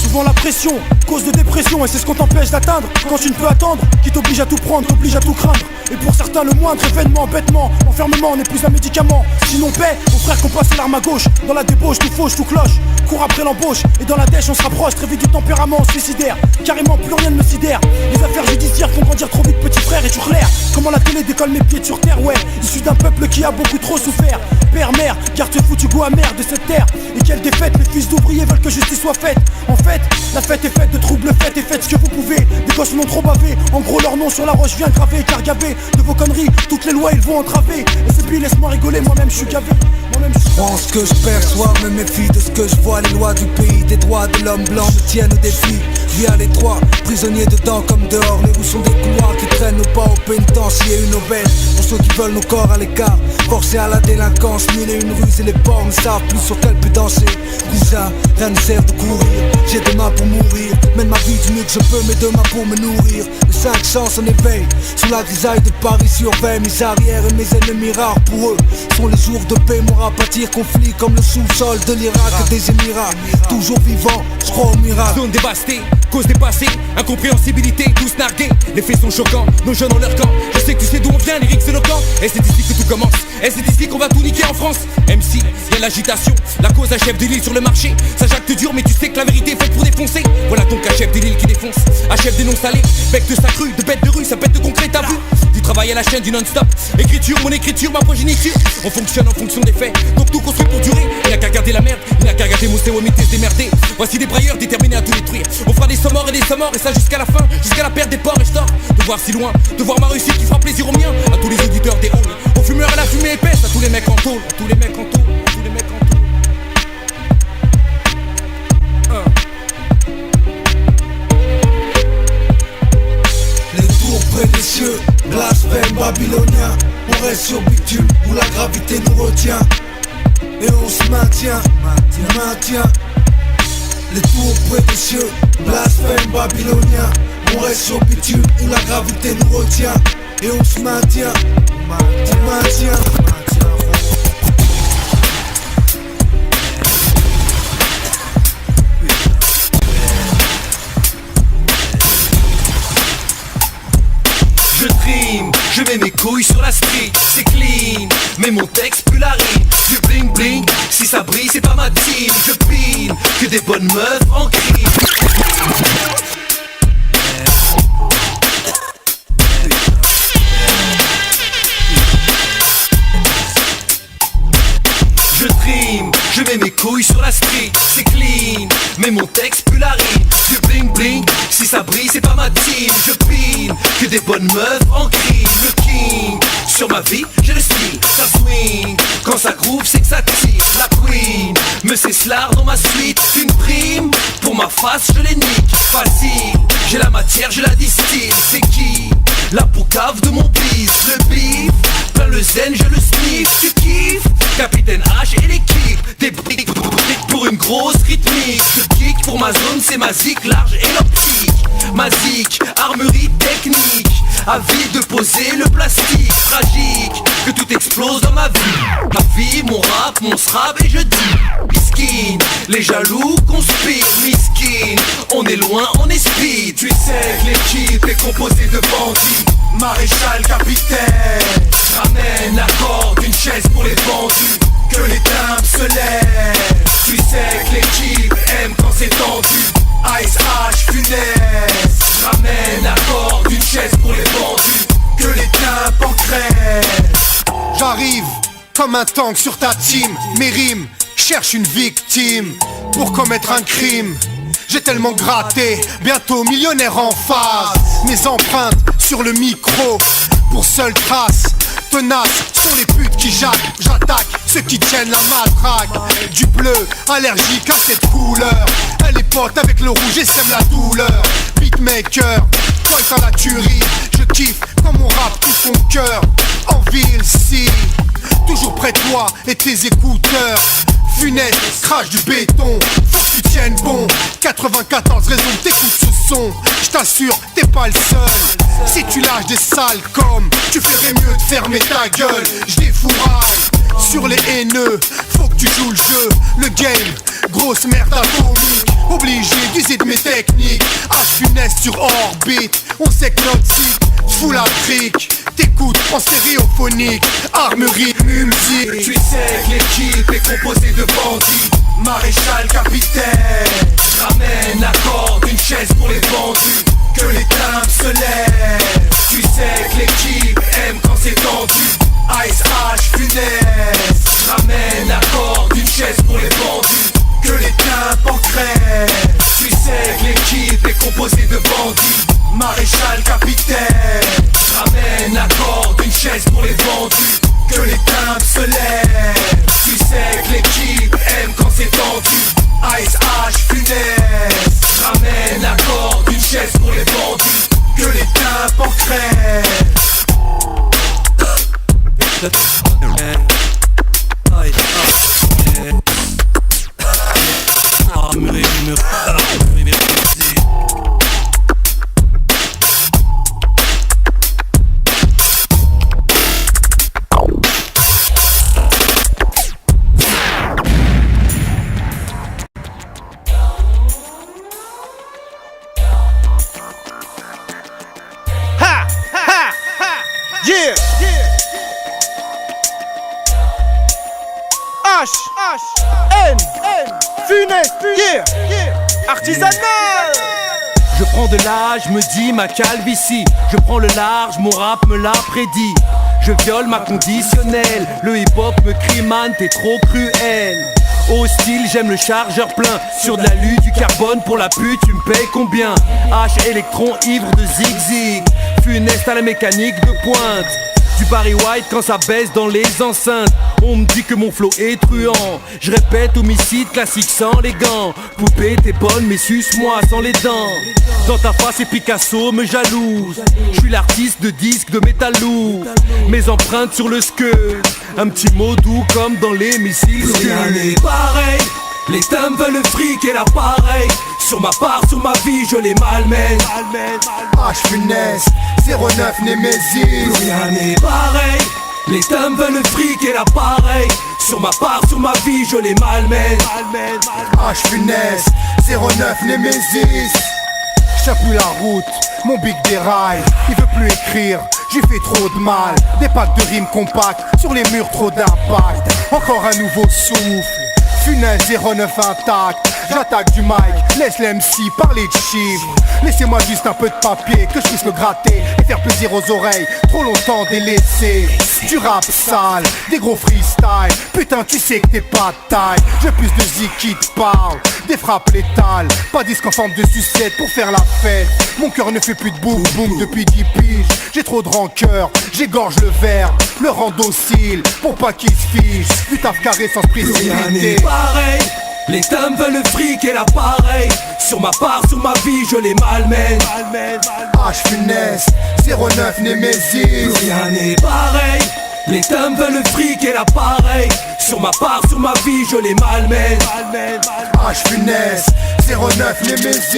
Souvent la pression, cause de dépression, et c'est ce qu'on t'empêche d'atteindre. Quand tu ne peux attendre, qui t'oblige à tout prendre, t'oblige à tout craindre. Et pour certains, le moindre événement, bêtement, enfermement n'est plus un médicament. Sinon paix, aux frères qu'on passe l'arme à gauche. Dans la débauche, tout fauche, tout cloche. Cours après l'embauche, et dans la dèche on se rapproche très vite du tempérament suicidaire. Carrément plus rien ne me sidère. Les affaires judiciaires font grandir trop vite petit frère, et tu clair. Comment la télé décolle mes pieds sur terre, ouais. Issu d'un peuple qui a beaucoup trop souffert. Père, mère, garde ce foutu goût amer de cette terre. Et quelle défaite, les fils d'ouvriers veulent que justice soit faite. En fait, la fête est faite de troubles faits, et faites ce que vous pouvez. Des gosses n'ont trop bavé, en gros leur nom sur la roche vient gravé. Car gavé de vos conneries, toutes les lois ils vont entraver. Et c'est puis laisse-moi rigoler, moi-même je suis gavé. Je prends ce que je perçois, me méfie de ce que je vois. Les lois du pays, des droits de l'homme blanc me tiennent au défi. Via les trois, prisonniers dedans comme dehors. Les roues sont des couloirs qui traînent nos pas au pénitencier. Une aubaine pour ceux qui veulent nos corps à l'écart. Forcés à la délinquance, mille et une ruses et les porcs ne savent plus sur quel peut danser. Cousin, rien ne sert de courir. J'ai des mains pour mourir. Mène ma vie du mieux que je peux, mes deux mains pour me nourrir. Le 5 sens en éveil. Sous la grisaille de Paris surveille mes arrières et mes ennemis rares pour eux. Sont les jours de paix, mon rapatir conflit comme le sous-sol de l'Irak. Des Émirats, toujours vivant, je crois au miracle. Zone dévastée, cause dépassée, incompréhensibilité, tous nargués. Les faits sont choquants, nos jeunes ont leur camp. Je sais que tu sais d'où on vient, lyrics éloquents. Et c'est ici que tout commence, et c'est ici qu'on va tout niquer en France. MC, y'a l'agitation, la cause à chef de l'île sur le marché. Ça jacte dur, mais tu sais que la vérité est faite pour défoncer. Voilà donc un chef de l'île qui défonce, un chef des non salés. Bec de sacru, de bête de rue, ça pète de concret, t'as vu. Du travail à la chaîne, du non-stop. Écriture, mon écriture, ma progéniture. On fonctionne en fonction des faits, donc tout construit pour durer. Il n'y a qu'à regarder la merde, il n'y a qu'à regarder Moussé ou se démerder. Voici des brailleurs déterminés à tout détruire. On fera des sommes morts et des sommes morts, et ça jusqu'à la fin, jusqu'à la perte des porcs. Et je dors de voir si loin, de voir ma réussite qui fera plaisir aux miens. À tous les auditeurs des halls, aux fumeurs à la fumée épaisse. À tous les mecs en tôle, à tous les mecs en tôle, à tous les mecs en tôle. Les tours près des cieux, blasphème babylonien. On reste sur bitume où la gravité nous retient. Et on se maintient. Les tours près des cieux, blasphème babylonien. On reste sur bitume où la gravité nous retient. Et on se maintient. Je dream, je mets mes couilles sur la street, c'est clean, mais mon texte plus la rime. Du bling bling, si ça brille c'est pas ma team. Je pine, que des bonnes meufs en crime. Je dream, je mets mes couilles sur la street, c'est clean, mais mon texte plus la rime. Du bling bling, si ça brille c'est pas ma team. Je pine, que des bonnes meufs en crime. Le king, sur ma vie j'ai le style, ça swing. Quand ça groove c'est que ça tire. La queen, me cesse l'art dans ma suite. Une prime, pour ma face je les nique. Facile, j'ai la matière, je la distille. C'est qui? La poucave de mon bise. Le bif, plein le zen, je le sniff. Tu kiffes? Capitaine H et l'équipe. Des briques pour une grosse rythmique. Je kick pour ma zone, c'est ma zik, large et l'optique. Ma zik, armerie technique. Avide de poser le plastique. Tragique, que tout explose dans ma vie. Ma vie, mon rap, mon strap et je dis miskin, les jaloux conspirent. Miskin, on est loin, on est speed. Tu sais que l'équipe est composée de bandits. Maréchal, capitaine, ramène la corde, une chaise pour les bandits. Que les timbres se lèvent. Tu sais que l'équipe aime quand c'est tendu. Ice H, funeste. Ramène la corde, une chaise pour les bandits. Que les timbres en crèvent. J'arrive comme un tank sur ta team. Mes rimes cherchent une victime pour commettre un crime. J'ai tellement gratté, bientôt millionnaire en phase. Mes empreintes sur le micro, pour seule trace tenace sont les putes qui jacquent. J'attaque ceux qui tiennent la matraque. Du bleu, allergique à cette couleur. Elle est pote avec le rouge et sème la douleur. Beatmaker, toi et ta tuerie. Je kiffe quand mon rap touche son cœur. En ville, si, toujours près de toi et tes écouteurs. Funeste, crache du béton, faut que tu tiennes bon. 94 raisons t'écoutes ce son. J't'assure, t'es pas le seul. Si tu lâches des sales comme, tu ferais mieux de fermer ta gueule. J'défouraille sur les haineux, faut que tu joues le jeu. Le game, grosse merde atomique. Obligé d'user de mes techniques. À Funeste sur orbite, on sait que notre site fout la brique. T'écoutes en stéréophonique, armerie, musique. Tu sais que l'équipe est composée de bandits. Maréchal, capitaine. Ramène la corde, une chaise pour les bandits. Que les timbres se lèvent. Tu sais que l'équipe aime quand c'est tendu. Ice H, Funeste. Ramène la corde, une chaise pour les bandits. Que les timbres en crèvent. Tu sais que l'équipe est composée de bandits. Maréchal, capitaine. Ramène la corde, une chaise pour les bandits. Que les timbres se lèvent. Tu sais que l'équipe aime quand c'est tendu. Ice H, Funeste. Ramène la corde, une chaise pour les bandits. Que les timbres en crèvent. Yeah, H, N, Funeste, yeah, artisanal. Je prends de l'âge, me dis ma calvitie. Je prends le large, mon rap me l'a prédit. Je viole ma conditionnelle. Le hip-hop me crie man, t'es trop cruel. Hostile, j'aime le chargeur plein. Sur de l'alu, du carbone pour la pute, tu me payes combien? H, électron, ivre de zig-zig. Funeste à la mécanique de pointe. Du Barry White quand ça baisse dans les enceintes. On me dit que mon flow est truand. Je répète, homicide classique sans les gants. Poupée t'es bonne mais suce-moi sans les dents. Dans ta face et Picasso me jalouse. Je suis l'artiste de disques de métal lourd. Mes empreintes sur le skate. Un petit mot doux comme dans les missiles. Rien n'est pareil. Les dames veulent le fric et l'appareil. Sur ma part, sur ma vie, je les malmène. H Funeste, 09 Némésis. Rien n'est pareil. Les dames veulent le fric et l'appareil. Sur ma part, sur ma vie, je les malmène. H Funeste, 09 Némésis. J't'ai plus la route, mon big déraille. Il veut plus écrire, j'y fais trop de mal. Des packs de rimes compactes, sur les murs trop d'impact. Encore un nouveau souffle. Funeste 09 intact, j'attaque du mic, laisse l'MC parler de chiffres. Laissez-moi juste un peu de papier, que je puisse le gratter et faire plaisir aux oreilles, trop longtemps délaissé. Du rap sale, des gros freestyle, putain tu sais que t'es pas de taille. J'ai plus de zik qui te parle, des frappes létales, pas disque en forme de sucette pour faire la fête. Mon cœur ne fait plus de boum boum depuis 10 piges. J'ai trop de rancœur, j'égorge le verbe, le rend docile pour pas qu'il se fiche. Putain carré sans précipiter. Pareil. Les dames veulent le fric et l'appareil. Sur ma part, sur ma vie, je les malmène. H Funeste, 09 Némésis. Rien n'est pareil. Les dames veulent le fric et l'appareil. Sur ma part, sur ma vie, je les malmène. H Funeste, 09 Némésis.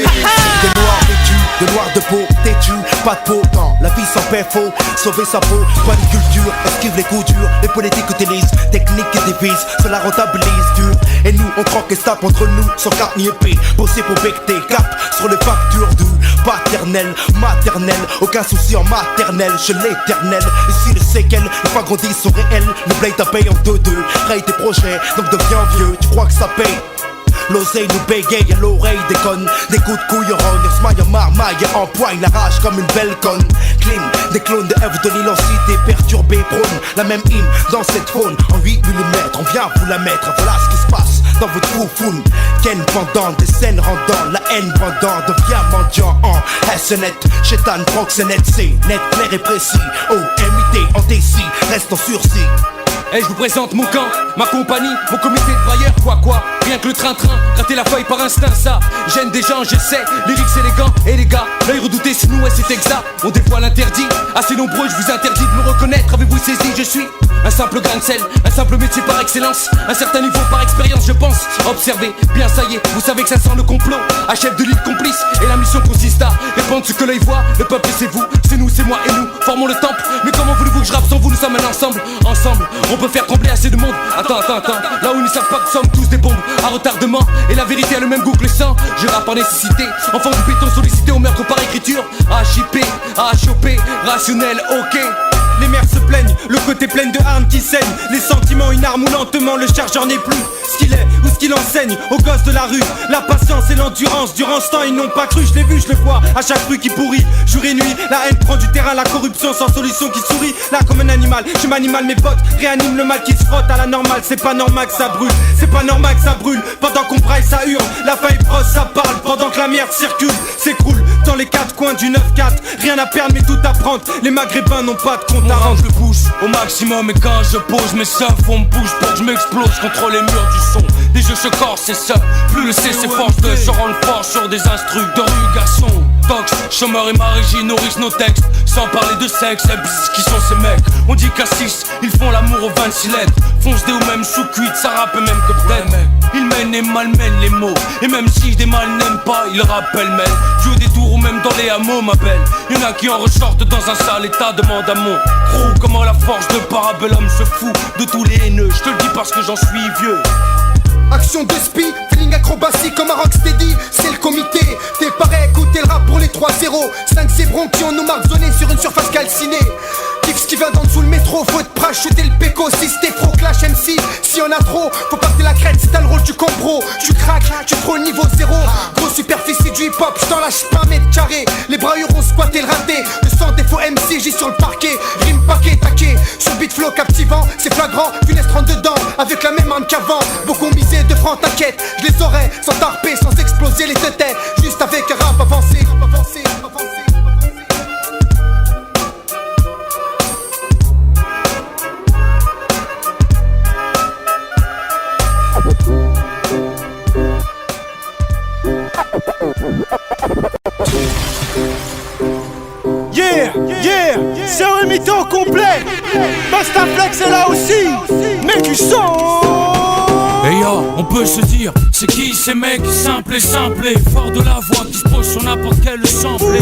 Des noirs vêtus, de noirs de peau, têtu, pas de peau, non, la vie sans paix, faut sauver sa peau, pas de culture, esquive les coups durs, les politiques utilisent, techniques et devises, cela rentabilise dur, et nous on troque et se tape entre nous, sans carte ni épée, bosser pour becter, cap sur les factures du paternel, maternel, aucun souci en maternel, je l'éternel, ici les séquelles, les fois grandissent sont réelles, le blade à paye en 2-2, raye tes projets, donc deviens vieux, tu crois que ça paye? L'oseille nous bégaye à l'oreille des connes. Des coups de couille rogne, smile marmaille empoigne la rage comme une belle conne. Clim, des clones de F de l'immensité perturbée prône la même hymne dans cette faune. En 8 mm, on vient vous la mettre, voilà ce qui se passe dans votre foufoune. Ken pendant, des scènes rendant, la haine pendant, devient mendiant en SNet, chétan, proxénète, c'est net, clair et précis. Oh, MIT, en DC, reste en sursis. Et je vous présente mon camp, ma compagnie, mon comité de brailleurs, quoi, rien que le train-train, gratter la feuille par instinct, ça gêne des gens, j'essaie, lyrics élégants, et les gars, l'œil redouté c'est nous, ouais c'est exact, on dévoile l'interdit, assez nombreux, je vous interdis de me reconnaître, avez-vous saisi, je suis un simple grain de sel, un simple métier par excellence, un certain niveau par expérience je pense, observez, bien ça y est, vous savez que ça sent le complot, à chef de l'île complice, et la mission consiste à répandre ce que l'œil voit, le peuple c'est vous, c'est nous, c'est moi et nous, formons le temple, mais comment voulez-vous que je rappe sans vous, nous sommes un ensemble, on peut faire trembler assez de monde. Attends, là où ils ne savent pas que nous sommes tous des bombes à retardement. Et la vérité a le même goût que le sang. Je rappe par nécessité, enfant du béton sollicité au meurtre par écriture. HIP, HOP, rationnel, ok. Les mères se plaignent, le côté plein de armes qui saignent. Les sentiments une arme où lentement le chargeur n'est plus ce qu'il est ou ce qu'il enseigne aux gosses de la rue. La patience et l'endurance, durant ce temps ils n'ont pas cru. Je l'ai vu, je le vois, à chaque rue qui pourrit. Jour et nuit, la haine prend du terrain, la corruption sans solution qui sourit. Là comme un animal, je m'animale mes potes, réanime le mal qui se frotte à la normale. C'est pas normal que ça brûle, c'est pas normal que ça brûle. Pendant qu'on braille ça hurle, la faille brosse ça parle. Pendant que la merde circule, s'écroule dans les quatre coins du 9-4. Rien à perdre mais tout à prendre, les maghrébins n'ont pas de compte. On rentre le pouce au maximum et quand je pose mes seufs on me bouge pour que je m'explose contre les murs du son. Des jeux se corsent c'est ça, plus le C s'efforce de se rendre fort sur des instrus de rue garçon. Tox, chômeur et Marie nourrissent nos textes, sans parler de sexe, qui sont ces mecs. On dit qu'à 6, ils font l'amour aux 26 lettres. Fonce des ou même sous cuite, ça rappe même que peut-être. Ils mènent et malmènent les mots, et même si des mal n'aiment pas, ils rappellent même. Joue des tours ou même dans les hameaux, ma belle. Y'en a qui en ressortent dans un sale état, demande à mon crew. Comment la force de Parabellum se fout de tous les haineux, je te le dis parce que j'en suis vieux. Action de spi, feeling acrobatie comme un rocksteady, c'est le comité. T'es pareil, écoutez le rap pour les 3-0. 5 zébrons qui ont nos marques zonées sur une surface calcinée. Kiff ce qui vient d'en dessous le métro, faut te parachuter le péco. Si t'es pro clash MC, si y'en a trop, faut pas que t'aies la crête, c'est t'as le rôle du compro. Tu craques, tu prends le niveau 0. Gros superficie du hip hop, j't'en lâche pas un mètre carré. Les brailleurs ont squatté le raté, de 100 défauts MC, j'ai sur le parquet. Rime paquet, taquet, sur beat flow captivant. C'est flagrant, funeste rentre dedans, avec la même arme qu'avant. Beaucoup misé, 2 francs t'inquiète, je les aurais sans tarper, sans exploser les têtes. Juste avec un rap avancé. Yeah, c'est un mytho complet. Bastaflex est là aussi, mais du son. Hey yo, on peut se dire, c'est qui ces mecs simples et fort de la voix qui se pose sur n'importe quel samplé.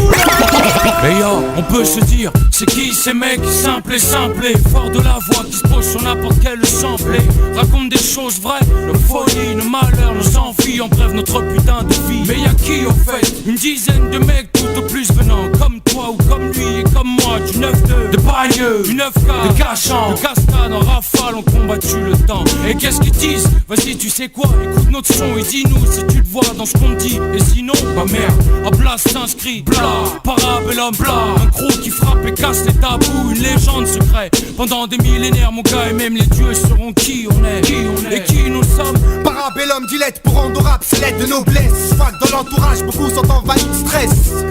Hey yo, on peut se dire, c'est qui ces mecs simples et fort de la voix qui se pose sur n'importe quel samplé. Raconte des choses vraies, nos folies, nos malheurs, nos envies, en bref notre putain de vie. Mais y'a qui au fait? Une dizaine de mecs tout au plus venant comme toi ou comme lui et comme moi, du 9-2, de Bagneux, du 9K, de Cachan, de Cascade, en rafale, ont combattu le temps. Et qu'est-ce qu'ils disent? Vas-y, tu sais quoi, écoute notre son et dis-nous si tu te vois dans ce qu'on dit. Et sinon, bah merde, à Blas s'inscrit, bla, Parabellum, bla. Un crew qui frappe et casse les tabous, une légende secrète. Pendant des millénaires, mon gars, et même les dieux sauront qui on est, et qui nous sommes. Parabellum, dilette pour rendre au rap, c'est l'aide de noblesse. Fac dans l'entourage, beaucoup sont envahis de stress.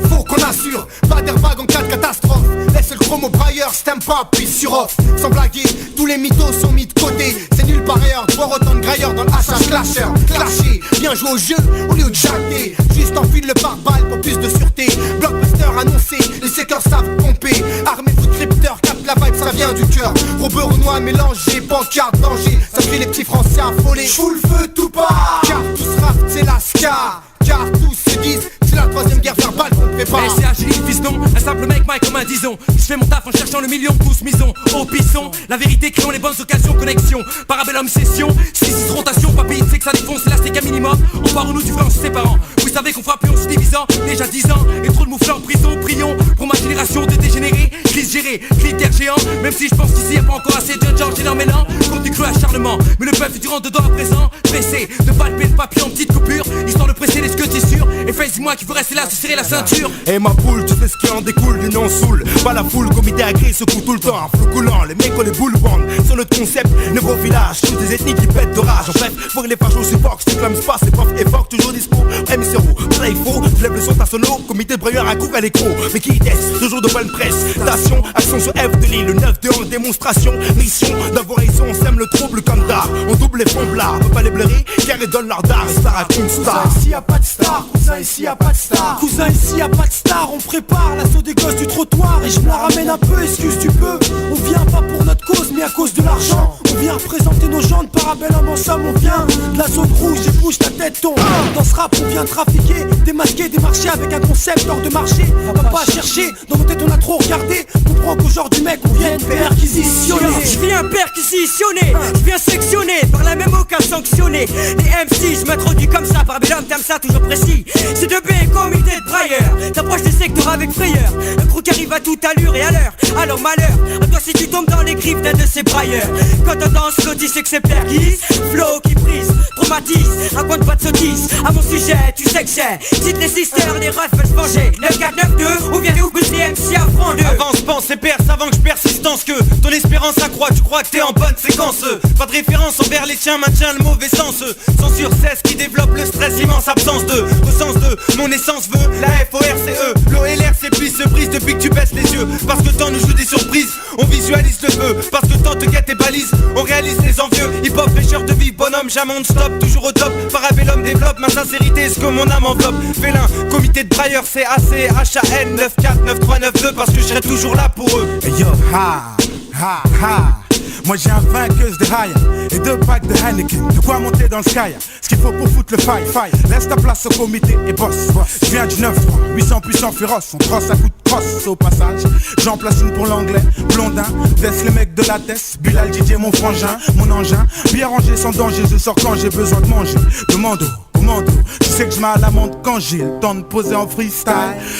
Faut qu'on assure, pas d'airbag en cas de catastrophe. Laisse le chrome au brailleur, stamp pas, puis sur off. Sans blaguer, tous les mythos sont mis de côté. C'est nul par ailleurs, voir autant de grailleurs dans le HH clasher. Clasher, bien jouer au jeu au lieu de jatter. Juste enfile le pare-balles pour plus de sûreté. Blockbuster annoncé, les séqueurs savent pomper. Armez-vous de crypteurs, capte la vibe, ça vient du cœur. Robert Renoir mélangé, pancarte, danger. Ça fait les petits français affolés. Fous le feu tout part. Car tous rap, c'est la ska. Car tous se disent, c'est la troisième guerre verbale qu'on prépare. C'est Agile, fiston, un simple mec, Mike comme un dison. Je fais mon taf en cherchant le million, tous misons au pisson. La vérité, créons les bonnes occasions, connexion. Parabellum session, 6 rotation, papille, c'est que ça défonce l'élastique à minimum. On part où nous du vrai en se séparant. Oui, Vous savez qu'on fera plus en se divisant. Déjà 10 ans et trop de mouflants en prison. Prions pour ma génération de dégénérés. Crise gérée, critère géant. Même si je pense qu'ici y'a pas encore assez de gens énormément. Compte du cru acharnement. Mais le peuple du rentre dedans à présent. Pressé de palper le papier en petite coupure. Histoire de presser les squettissures. Et fais dis-moi qu'il faut rester là, se serrer la ceinture. Et ma poule, tu sais ce qui en découle, l'union saoule. Pas la foule, comité agréé secoue tout le temps. Un flou coulant, les mecs ont les boules bandes. Sur notre concept, nouveau village, toutes des ethnies qui pètent de rage. En bref, faut que les fachos se fox, tu clames pas, c'est prof et fuck, toujours dispo. MC Roux, là il faut, je lève le son à sono. Comité de brailleur à coup à l'écro. Mais qui teste, toujours de bonne presse. Station, action sur F de l'île, le 9 de en démonstration. Mission d'avoir raison, on sème le trouble comme d'art. On double les fonds blards, on peut pas les blairer, car ils donnent leur d'art. Et ça raconte star. Ici y'a pas de star, cousin, ici y'a pas de star. Cousin, ici y'a pas de star, on prépare l'assaut des gosses du trottoir. Et je me la ramène un peu, excuse du peu. On vient pas pour notre cause, mais à cause de l'argent. On vient représenter nos gens de Parabellum en somme. On vient de la zone rouge et bouge ta tête tombe. Dans ce rap on vient trafiquer, démasquer, démarcher avec un concept hors de marché. On va pas chercher, dans nos têtes on a trop regardé. Comprends qu'aujourd'hui mec on vient perquisitionner. Je viens perquisitionner, je viens sectionner, par la même aucun sanctionner. Les MC, je m'introduis comme ça, Parabellum t'aimes ça toujours précis. C'est de B, comité de brailleur. T'approches des secteurs avec frayeur. Un crew qui arrive à toute allure et à l'heure. Alors malheur, à toi si tu tombes dans les griffes d'un de ces brailleurs. Quand on danse, l'audit c'est que c'est perquis. Flow qui brise, traumatise, raconte pas de sottise. À mon sujet, tu sais que j'ai. Cite les sisters, les refs veulent se venger. 9-4-9-2, ou bien où bouge les MC à front 2. Avance, pense et perce avant que je persistance. Que ton espérance accroît, tu crois que t'es en bonne séquence. Pas de référence envers les tiens, maintient le mauvais sens. Censure cesse qui développe le stress, immense absence de au sens de mon essence veut la FORCE. L'OLRCP se brise depuis que tu baisses les yeux. Parce que tant nous joue des surprises, on visualise le feu. Parce que tant te guette tes balises, on réalise les envieux. Hip-hop, pêcheur de vie, bonhomme, jamais on stop. Toujours au top, Parabellum développe ma sincérité, ce que mon âme enveloppe. Félin, comité de brailleurs, c'est ACHAN 949392. Parce que je serai toujours là pour eux. Hey yo, ha, ha, ha. Moi j'ai un vainqueuse de Haya et 2 packs de Heineken. De quoi monter dans le sky, ce qu'il faut pour foutre le fight. Laisse ta place au comité et boss. Je viens du 9-3, 800 puissants féroces. On crosse à coups de crosse au passage. J'en place une pour l'anglais, blondin. Laisse les mecs de la tête, Bilal, DJ, mon frangin, mon engin. Bien rangé sans danger, je sors quand j'ai besoin de manger. Demande commando, tu sais que je m'à la montre quand j'ai le temps de poser en freestyle.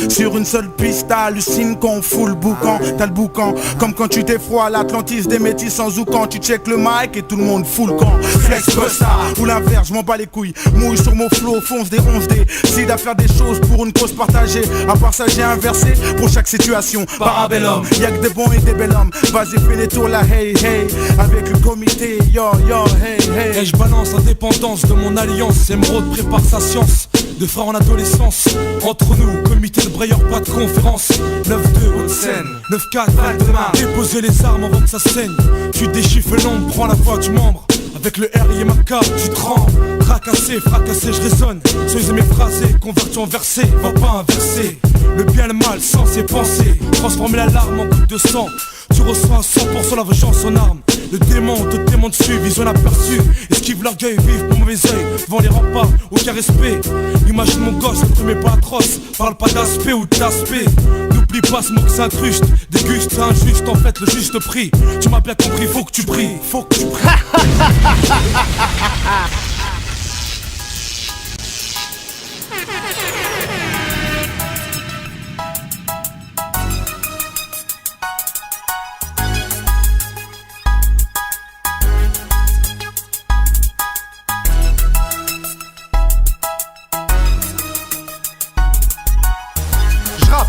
Sur une seule piste, hallucine qu'on fout le boucan. T'as le boucan, comme quand tu t'es froid à l'Atlantis des métis sans oucan. Tu check le mic et tout le monde fout le camp. Flex bossa, ou l'inverse, je m'en bats les couilles. Mouille sur mon flow, fonce des 11D. Décide à faire des choses pour une cause partagée. À part ça j'ai inversé pour chaque situation. Parabellum, y'a que des bons et des belles hommes. Vas-y fais les tours là, hey hey. Avec le comité, yo yo, hey hey. Et je balance l'indépendance de mon alliance. Émeraude prépare sa science de frères en adolescence. Entre nous, comité de brailleurs, pas de conférence. 9-2, Haute-Seine, 9-4, Val-de-Marne. Déposer les armes avant que ça saigne. Tu déchiffres l'ombre, prends la voix du membre. Avec le R et ma carte, tu trembles. Tracassé, fracassé, je résonne. Soyez mes phrasés, convertis en versets, va pas inverser. Le bien, le mal, sans ses pensées. Transformer la larme en goutte de sang. Tu reçois à 100% la vengeance en armes. Le démon te témoin dessus, vision aperçue. Esquive l'orgueil, vive pour mauvais oeil. Devant les remparts, aucun respect. Imagine mon gosse, le premier pas atroce. Parle pas d'aspect ou d'aspect. N'oublie pas ce mot que s'incruste. Déguste injuste, en fait le juste prix. Tu m'as bien compris, faut que tu pries. Faut que tu pries.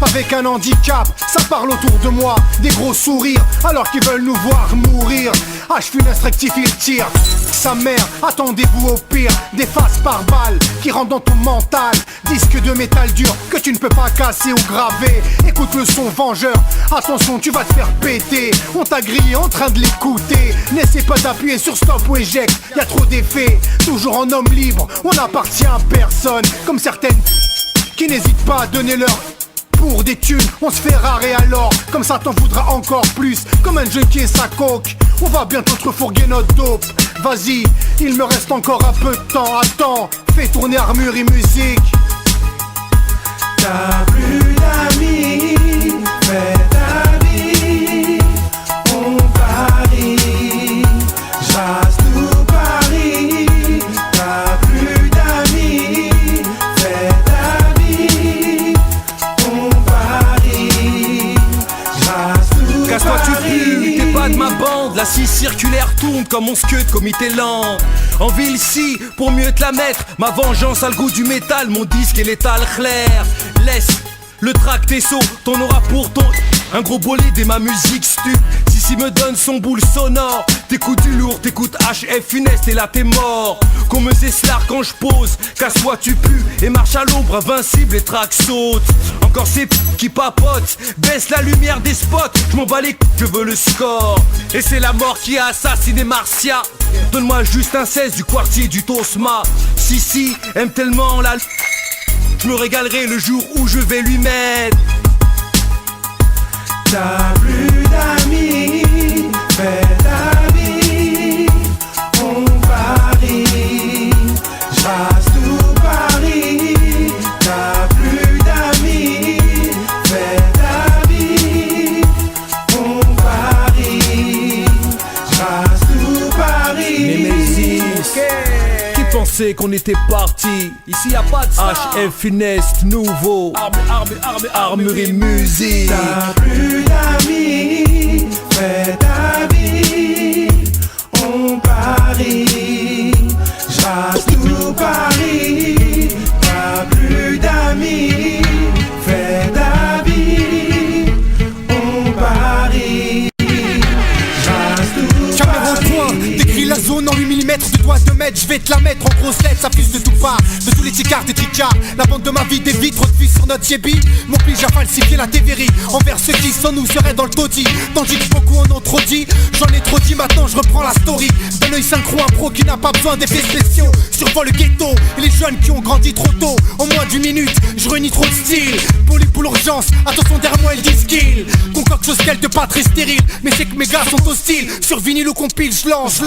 Avec un handicap, ça parle autour de moi. Des gros sourires, alors qu'ils veulent nous voir mourir. H funeste rectifie le tir. Sa mère, attendez-vous au pire. Des faces par balle qui rentrent dans ton mental. Disque de métal dur que tu ne peux pas casser ou graver. Écoute le son vengeur, attention tu vas te faire péter. On t'a grillé en train de l'écouter. N'essaie pas d'appuyer sur stop ou éjecte, y'a trop d'effets. Toujours en homme libre, on n'appartient à personne. Comme certaines qui n'hésitent pas à donner leur pour des thunes, on se fait rare et alors comme ça t'en voudras encore plus. Comme un junkie et sa coke, on va bientôt te refourguer notre dope. Vas-y, il me reste encore un peu de temps. Attends, fais tourner armure et musique. T'as plus d'amis, fais ta vie. On varie, jase tout Paris. T'as plus d'amis, fais ta La scie circulaire tourne comme mon scud comité lent. En ville si, pour mieux te la mettre, ma vengeance a le goût du métal, mon disque est létal clair. Laisse le track tes sauts, t'en auras pour ton. Un gros bolide et ma musique stup. Sissi me donne son boule sonore. T'écoutes du lourd, t'écoutes HF funeste et là t'es mort. Qu'on me zeslar quand je pose, casse-toi tu pues et marche à l'ombre, invincible, les tracks sautent. Encore ces qui papotent, baisse la lumière des spots. Je m'en bats les je veux le score. Et c'est la mort qui a assassiné Marcia. Donne-moi juste un 16 du quartier du Tosma. Sissi aime tellement la. Je me régalerai le jour où je vais lui mettre. T'as plus d'amis, fais ta vie. On parie, j'rase tout Paris. T'as plus d'amis, fais ta vie. On parie, j'rase tout Paris. Némésis, qui pensait qu'on était parti? Ici y'a pas de ça. HF funeste, nouveau. Armerie musique. T'as plus d'amis, fais ta vie. On parie, j'rase tout Paris. T'as plus d'amis, fais ta vie. On parie, j'rase tout Caméra au point, décris la zone en 8 mm de doigts de mètre, je vais te la mettre en grosses lettres, ça fuse de tout part, de tous les ticards, des tricards, la bande de ma vie, des vitres de fils sur notre yébi, m'oblige à falsifier la TVRI, envers ceux qui sans nous seraient dans le taudis, tandis que beaucoup en ont trop dit, j'en ai trop dit, maintenant je reprends la story, d'un œil synchro, un pro qui n'a pas besoin d'effets spéciaux, survole le ghetto, et les jeunes qui ont grandi trop tôt, en moins d'une minute, je réunis trop de style, poli pour l'urgence, attention derrière moi ils disent qu'il concocte chose qu'elle de pas très stérile, mais c'est que mes gars sont hostiles, sur vinyle ou compile, je lance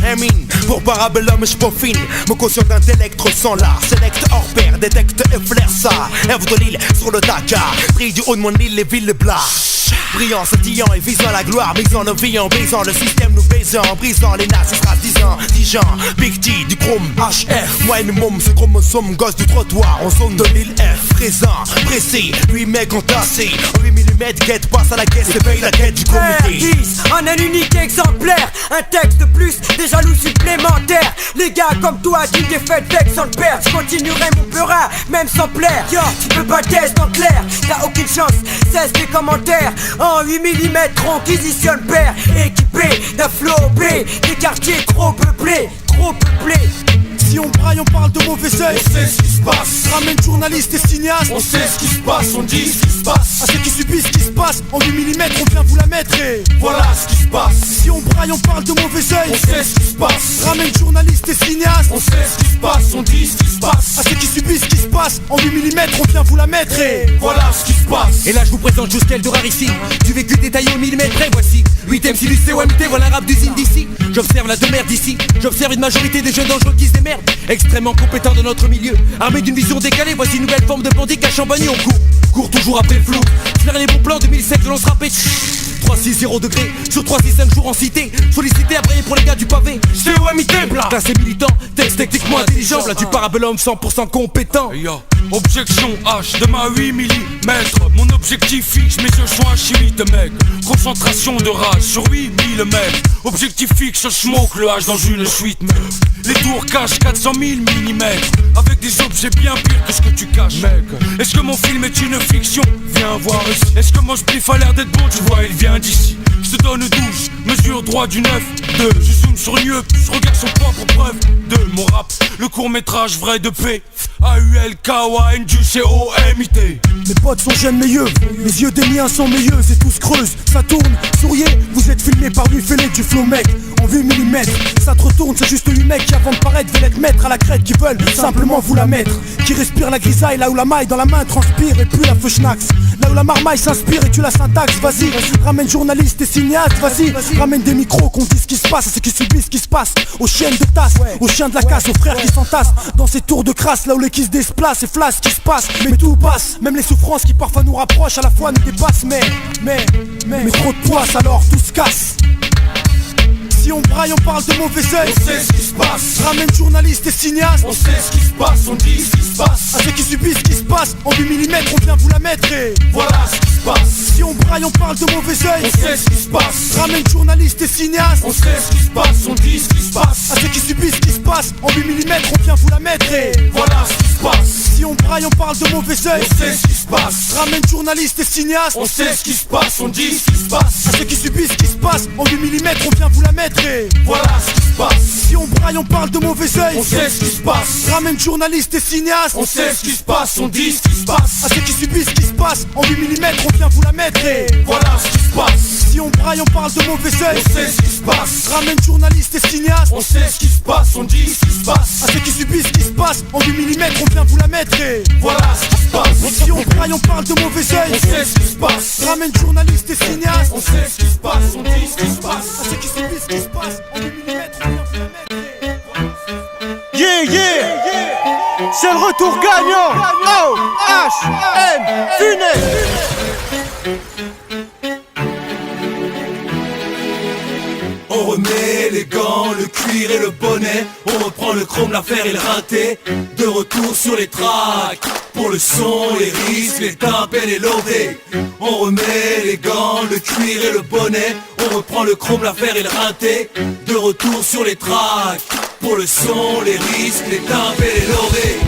Hermine, pour Parabellum je peaufine. Mon quotient d'intellect ressent l'art. Sélecte hors pair, détecte et flaire ça. Herve de l'île sur le Dakar. Prix du haut de mon île, les villes blas. Brillant, scintillant et visant la gloire. Misant nos vies en brisant le système, nous baisant. Brisant les nasses, ce sera 10 ans, 10 gens. Big T, du chrome, HF. Moi et mes mômes, ce chromosome, gosse du trottoir. En zone de l'île F, présent, précis. 8 mecs entassés. En 8 mm, guette, passe à la caisse et paye la quête du comité. En un unique exemplaire, un texte de plus, des jaloux supplémentaires. Les gars comme toi, tu t'es fait vex sans le perdre. Je continuerai mon peurin, même sans plaire. Yo, tu peux pas test dans clair, t'as aucune chance, cesse les commentaires. En 8 mm, on quisitionne père, équipé d'un flow B, des quartiers trop peuplés, trop peuplés. Si on braille, on parle de mauvais oeil. On sait ce qui se passe. Ramène journalistes et cinéastes. On sait ce qui se passe, on dit ce qui se passe. À ceux qui subissent ce qui se passe, en 8 mm, on vient vous la mettre et voilà ce qui se passe. Si on braille, on parle de mauvais oeil. On sait ce qui se passe. Ramène journalistes et cinéastes. On sait ce qui se passe, on dit ce qui se passe. À ceux qui subissent ce qui se passe, en 8 mm, on vient vous la mettre et voilà ce qui se passe. Et là je vous présente Jusqu'elle de rarissime. Du vécu détaillé au millimètre près, voici 8ème silicé OMT, voilà un rap d'usine d'ici. J'observe la demeure d'ici. J'observe une majorité des jeunes dangereux qui se démerdent. Extrêmement compétents dans notre milieu. Armés d'une vision décalée, voici une nouvelle forme de bandit qu'à Champagny on court toujours après le flou. Faire les bons plans 2007, violence rappée. 3-6-0 degrés sur 3-6-5 jours en cité. Sollicité à brailler pour les gars du pavé. C'est OMT, bla. Classé militant, texte techniquement intelligent. Là du Parabellum 100% compétent. Objection H de ma 8 mm. Mon objectif fixe, mes yeux sont H8 mec. Concentration de rage sur 8000 mètres. Objectif fixe, je smoke le H dans une suite mec. Les tours cachent 400 000 mm. Avec des objets bien pires que ce que tu caches mec. Est-ce que mon film est une fiction? Viens voir ici. Est-ce que mon spliff a l'air d'être bon? Tu vois il vient d'ici. Je te donne 12, mesure droit du 9, 2. Je zoome sur une yeux, je regarde son propre preuve de mon rap, le court métrage vrai de P. A-U-L-K-O-A-N-G-C-O-M-I-T. Mes potes sont jeunes meilleurs, les yeux des miens sont meilleurs et tous creusent, ça tourne, souriez, vous êtes filmé par lui, fais-les du flow mec. En 8 mm, ça te retourne, c'est juste 8 mecs qui avant de paraître veulent être maîtres à la crête, qui veulent simplement vous la mettre. Qui respire la grisaille là où la maille dans la main transpire et puis la feu schnax. Là où la marmaille s'inspire et tu la syntaxe, vas-y. Ramène journaliste et cinéaste, vas-y. Ramène des micros qu'on dit ce qui se passe, à ceux qui subissent ce qui se passe. Aux chiennes de tasse, aux chiens de la casse, aux frères qui s'entassent dans ces tours de crasse, là où les qui se déplacent et flash ce qui se passe. Mais tout passe, même les souffrances qui parfois nous rapprochent à la fois nous dépassent. Mais trop de poisse alors tout se casse. Si on braille, on parle de mauvais oeil. On sait ce qui se passe. Ramène journalistes et cinéastes. On sait ce qui se passe, on dit ce qui se passe. À ceux qui subissent ce qui se passe, en 8 mm, on vient vous la mettre et voilà ce qui se passe. se passe. Si on braille, on parle de mauvais oeil. On sait ce qui se passe. Ramène journalistes et cinéastes. On sait ce qui se passe, on dit ce qui se passe. À ceux qui subissent ce qui se passe, en 8 mm, on vient vous la mettre et voilà ce qui se passe. Si on braille, on parle de mauvais oeil. On sait ce qui se passe. Ramène journalistes et cinéastes. On sait ce qui se passe, on dit ce qui se passe. À ceux qui subissent ce qui se passe, en 8 mm, on vient vous la mettre et voilà ce qui se passe. Si on braille, on parle de mauvais oeil. On sait ce qui se passe. Ramène journalistes et cinéastes. On sait ce qui se passe, on dit ce qui se passe. À ceux qui subissent ce qui se passe, en 8 mm, on vient vous la mettre et voilà ce qui se passe. Si on braille, on parle de mauvais oeil. On sait ce qui se passe. Ramène journalistes et cinéastes. On sait ce qui se passe, on dit ce qui se passe. À ceux qui subissent ce qui se passe, en 8 mm, on vient vous la mettre et voilà ce qui se passe. Si on braille, on parle de mauvais oeil. On sait ce qui se passe. Ramène journalistes et cinéastes. On sait ce qui se passe, on dit ce qui se passe. À ceux qui subissent ce qui se passe, en 8 mm, on vient vous la mettre et C'est le retour gagnant. O-H-N Funès. On remet les gants, le cuir et le bonnet. On reprend le chrome, l'affaire et le rinté. De retour sur les tracks. Pour le son, les risques, les timpans et l'odé. On remet les gants, le cuir et le bonnet. On reprend le chrome, l'affaire et le rinté. De retour sur les tracks. Pour le son, les risques, les timpans et l'odé.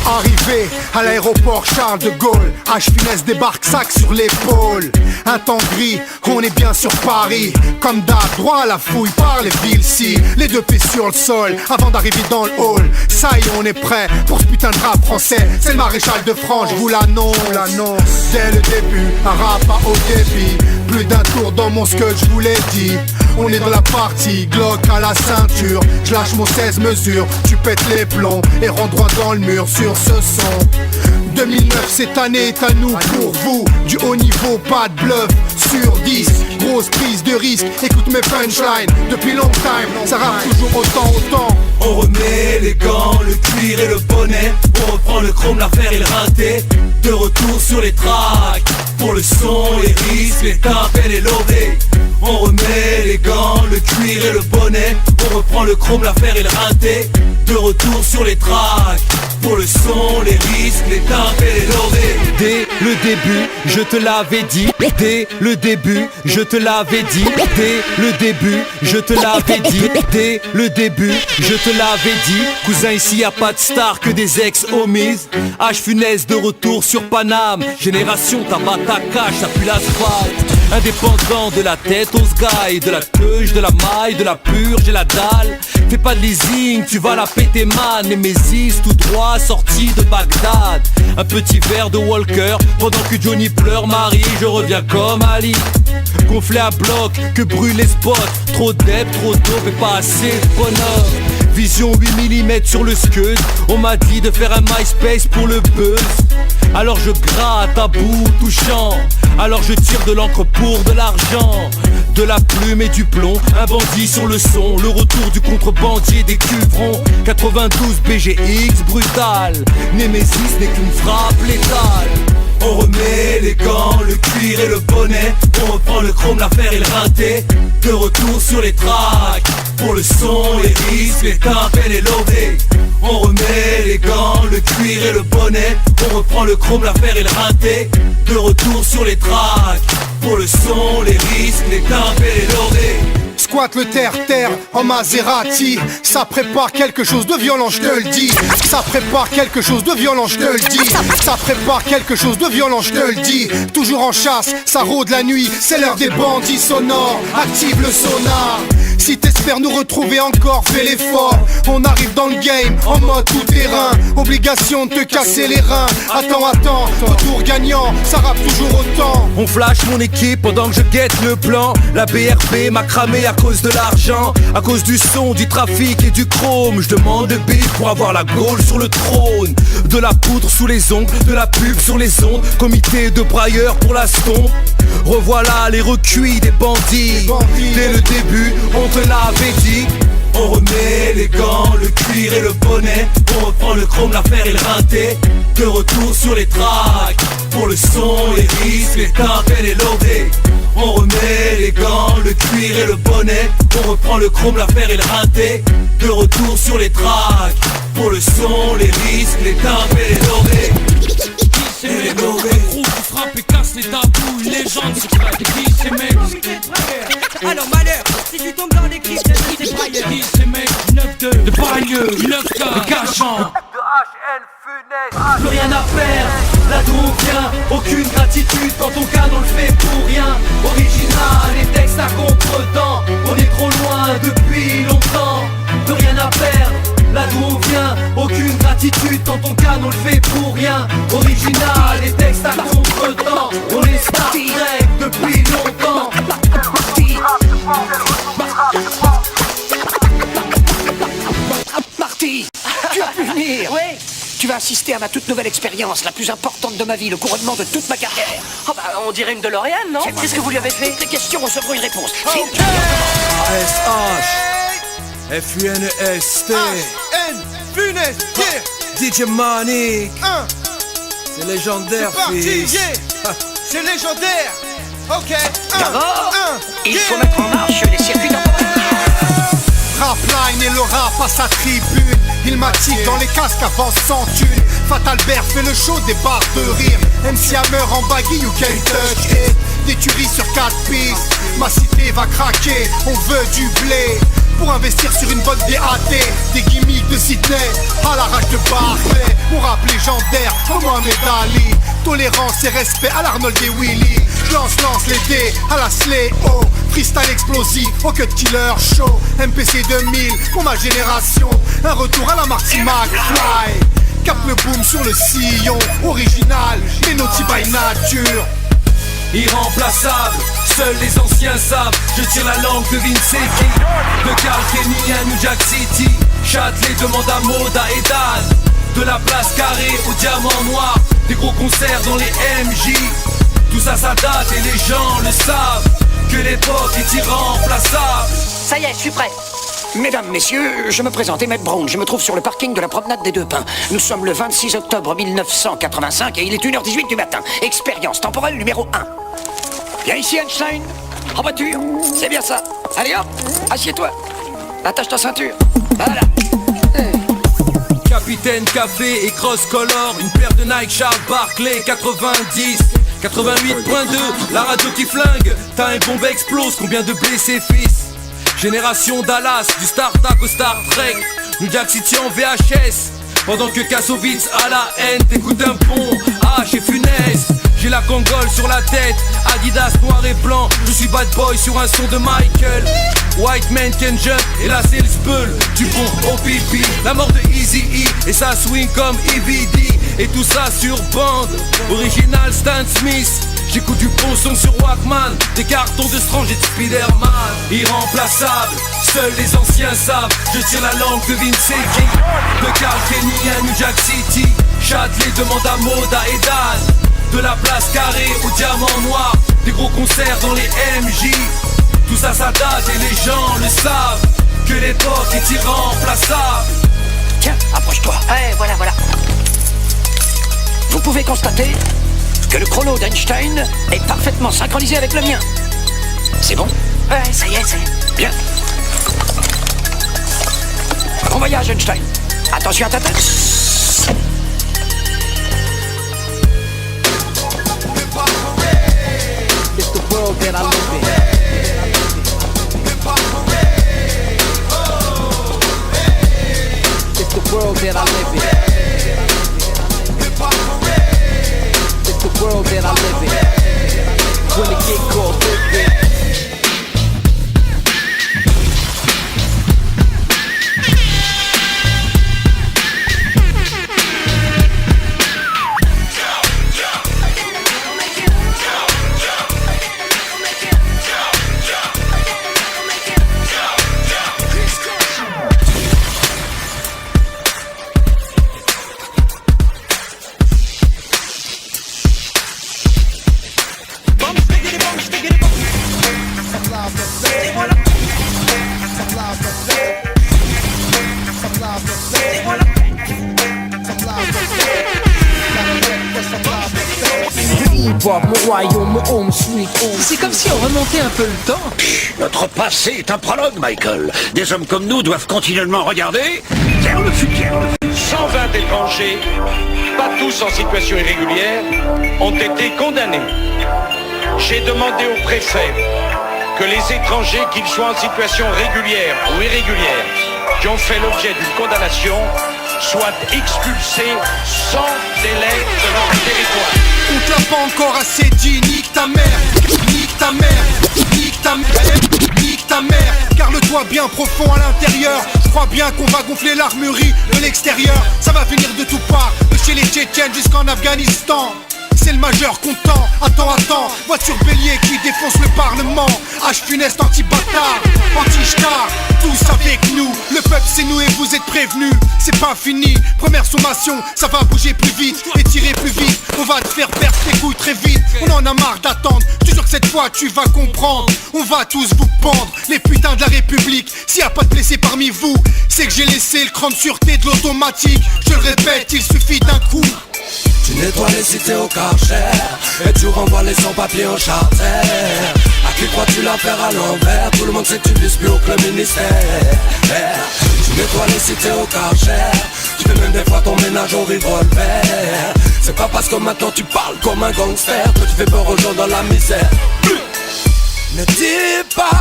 Arrivé à l'aéroport Charles de Gaulle, H Funès débarque, sac sur l'épaule. Un temps gris, on est bien sur Paris. Comme d'hab, droit à la fouille par les villes-ci. Les deux pieds sur le sol, avant d'arriver dans le hall. Ça y est, on est prêt pour ce putain de rap français. C'est le maréchal de France, je vous l'annonce. Dès le début, un rap à haut débit. Plus d'un tour dans mon sketch, je vous l'ai dit. On est dans la partie, Glock à la ceinture. Je lâche mon 16 mesures, tu pètes les plombs et rentre droit dans le mur sur ce son. 2009, cette année est à nous pour vous. Du haut niveau, pas de bluff, sur 10. Grosse prise de risque, écoute mes punchlines. Depuis long time, ça rappe toujours autant. On remet les gants, le cuir et le bonnet. On reprend le chrome, l'affaire et le rinté. De retour sur les tracks. Pour le son, les risques, les timpans et l'odé. On remet les gants, le cuir et le bonnet. On reprend le chrome, l'affaire et le rinté. De retour sur les tracks. Pour le son, les risques, les timpans et l'odé. Dès le début, je te l'avais dit. Dès le début, je te l'avais dit. Dès le début, je te l'avais dit. Dès le début, je te l'avais dit. Cousin, ici y a pas de star que des ex-homies. H Funès de retour sur Paname. Génération Tabata cash, ça pue l'asphalte. Indépendant de la tête aux sky, de la queue, de la maille, de la purge et la dalle. Fais pas de leasing, tu vas la péter man. Némésis tout droit sorti de Bagdad. Un petit verre de Walker pendant que Johnny pleure Marie. Je reviens comme Ali, gonflé à bloc, que brûlent les spots. Trop de dep, trop d'eau, mais pas assez de bonheur. Vision 8 mm sur le scud. On m'a dit de faire un MySpace pour le buzz. Alors je gratte à bout touchant. Alors je tire de l'encre pour de l'argent. De la plume et du plomb, un bandit sur le son. Le retour du contrebandier des cuvrons. 92 BGX brutal. Némésis n'est qu'une frappe létale. On remet les gants, le cuir et le bonnet. On reprend le chrome, l'affaire et le rinté. De retour sur les tracks. Pour le son, les risques, les timpans et l'odé. On remet les gants, le cuir et le bonnet. On reprend le chrome, l'affaire et le rinté. De retour sur les tracks. Pour le son, les risques, les timpans et l'odé. Squatte le terre-terre en Maserati. Ça prépare quelque chose de violent, je te le dis. Ça prépare quelque chose de violent, je te le dis. Ça prépare quelque chose de violent, je te le dis. Toujours en chasse, ça rôde la nuit. C'est l'heure des bandits sonores. Active le sonar. Si t'espères nous retrouver encore, fais l'effort. On arrive dans le game en mode tout terrain. Obligation de te casser les reins. Attends, retour gagnant, ça rappe toujours autant. On flash mon équipe pendant que je guette le plan. La BRP m'a cramé à cause de l'argent, à cause du son, du trafic et du chrome. Je demande de bif pour avoir la gaule sur le trône. De la poudre sous les ongles, de la pub sur les ondes. Comité de brailleurs pour la stompe. Revoilà les recuits des bandits. Dès le début, on te l'avait dit. On remet les gants, le cuir et le bonnet. On reprend le chrome, l'affaire et le rinté. De retour sur les tracks. Pour le son, les risques, les timpans et l'odé. On remet les gants, le cuir et le bonnet. On reprend le chrome, l'affaire et le rinté. De retour sur les tracks. Pour le son, les risques, les timpans et l'odé. Et les gros qui frappe et casse les tabous. chante. Plus rien à perdre, là d'où on vient. Aucune gratitude quand on gagne, on le fait pour rien. Original, les textes à contre-temps. On est trop loin depuis longtemps. Plus rien à perdre, là d'où on vient. Aucune gratitude quand on gagne, on le fait pour rien. Original, les textes à contre-temps. On est Star Trek depuis longtemps. Marty, tu as pu venir. Oui. Tu vas assister à ma toute nouvelle expérience, la plus importante de ma vie, le couronnement de toute ma carrière. Oh bah on dirait une DeLorean, non? Qu'est-ce que vous lui avez fait? Les questions recevront une réponse. ASH FUNEST DJ Manic. C'est légendaire, fils. C'est légendaire. Ok. D'abord, il faut mettre en marche les circuits temporels. Rapline et le rap à sa tribune. Il m'attire dans les casques avance sans thune. Fatal Bear fait le show des barres de rire. MC Hammer en baggy, you can touch it. Des tueries sur 4 pistes. Ma cité va craquer, on veut du blé. Pour investir sur une bonne DAT. Des gimmicks de Sydney à la rage de Barclay. Mon rap légendaire comme Mohamed Ali. Tolérance et respect à l'Arnold et Willy. Lance les dés à la Slay O. Freestyle explosif au cut killer show. MPC 2000 pour ma génération. Un retour à la Marty McFly. Cap le boom sur le sillon. Original, Menotti by nature. Irremplaçable, seuls les anciens savent. Je tire la langue de Vince King. De Carl Kenny à New Jack City. Châtelet demande à Moda et Dan. De la place carrée au diamant noir. Des gros concerts dans les MJ. Tout ça, ça date et les gens le savent. Que l'époque est irremplaçable. Ça y est, je suis prêt. Mesdames, messieurs, je me présente Emmett Brown. Je me trouve sur le parking de la promenade des Deux Pins. Nous sommes le 26 octobre 1985 et il est 1h18 du matin. Expérience temporelle numéro 1. Viens ici, Einstein. En voiture. C'est bien ça. Allez hop, assieds-toi. Attache ta ceinture. Voilà. Capitaine Café et Cross Color. Une paire de Nike Charles Barkley 90. 88.2, la radio qui flingue. T'as une bombe explose, combien de blessés fils. Génération Dallas, du StarTAC au Star Trek. New Jack City en VHS. Pendant que Kassovitz a la haine, t'écoutes un pont, H et funeste. J'ai la Kangol sur la tête, Adidas noir et blanc. Je suis bad boy sur un son de Michael. White man can jump et là c'est le spell du bon au pipi. La mort de Eazy-E et ça swing comme EVD. Et tout ça sur bande, original Stan Smith. J'écoute du bon son sur Walkman, des cartons de Strange et de Spider-Man. Irremplaçable, seuls les anciens savent. Je tire la langue de Vince King. De Carl Kenny à New Jack City. Châtelet demande à Moda et Dan. De la place carrée au diamant noir. Des gros concerts dans les MJ. Tout ça, ça date et les gens le savent. Que l'époque est irremplaçable. Tiens, approche-toi. Ouais, voilà. Vous pouvez constater que le chrono d'Einstein est parfaitement synchronisé avec le mien. C'est bon? Ouais, ça y est. Bien. Bon voyage, Einstein. Attention à ta tête. It's the world that I live in. It's the world that I live in. It's the world that I live in. When it get cold, live in. C'est comme si on remontait un peu le temps. Notre passé est un prologue, Michael. Des hommes comme nous doivent continuellement regarder vers le futur. 120 étrangers, pas tous en situation irrégulière, ont été condamnés. J'ai demandé au préfet que les étrangers, qu'ils soient en situation régulière ou irrégulière, qui ont fait l'objet d'une condamnation, soient expulsés sans délai de leur territoire. On te l'a pas encore assez dit, nique ta mère, nique ta mère, nique ta mère, nique ta mère. Car le toit bien profond à l'intérieur, je crois bien qu'on va gonfler l'armurerie de l'extérieur. Ça va venir de toutes parts, de chez les Tchétchènes jusqu'en Afghanistan. C'est le majeur content, attends, voiture bélier qui défonce le parlement. H funeste, anti-bâtard, anti-star, tous avec nous. Le peuple c'est nous et vous êtes prévenus. C'est pas fini, première sommation, ça va bouger plus vite et tirer plus vite. On va te faire perdre tes couilles très vite. On en a marre d'attendre, je te jure que cette fois tu vas comprendre. On va tous vous pendre, les putains de la République. S'il y a pas de blessés parmi vous, c'est que j'ai laissé le cran de sûreté de l'automatique. Je le répète, il suffit d'un coup. Tu nettoies les cités au Karcher et tu renvoies les sans-papiers en charter. À qui crois-tu la faire à l'envers? Tout le monde sait que tu vises plus haut que le ministère. Tu nettoies les cités au Karcher, tu fais même des fois ton ménage au revolver. C'est pas parce que maintenant tu parles comme un gangster que tu fais peur aux gens dans la misère. Ne dis pas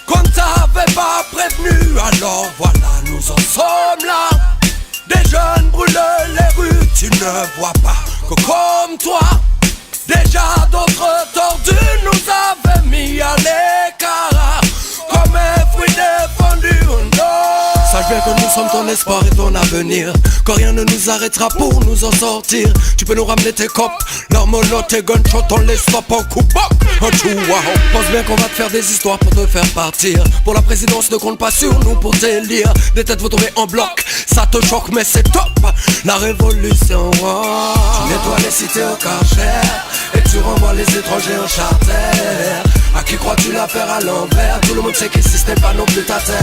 qu'on t'avait pas prévenu, alors voilà nous en sommes là. Des jeunes brûlent les rues, tu ne vois pas que comme toi, déjà d'autres tordus nous avaient mis à l'écart comme un fruit défendu. Sache bien que nous sommes ton espoir et ton avenir, que rien ne nous arrêtera pour nous en sortir. Tu peux nous ramener tes copes, leurs monos, tes gunshots, on les stoppe en coup-bop, en chouah. Pense bien qu'on va te faire des histoires pour te faire partir. Pour la présidence ne compte pas sur nous pour t'élire. Des têtes vont tomber en bloc, ça te choque mais c'est top. La révolution, wow. Tu nettoies les cités au Karcher et tu renvoies les étrangers en charter. À qui crois-tu la faire à l'envers? Tout le monde sait qu'ici c'était pas non plus ta terre.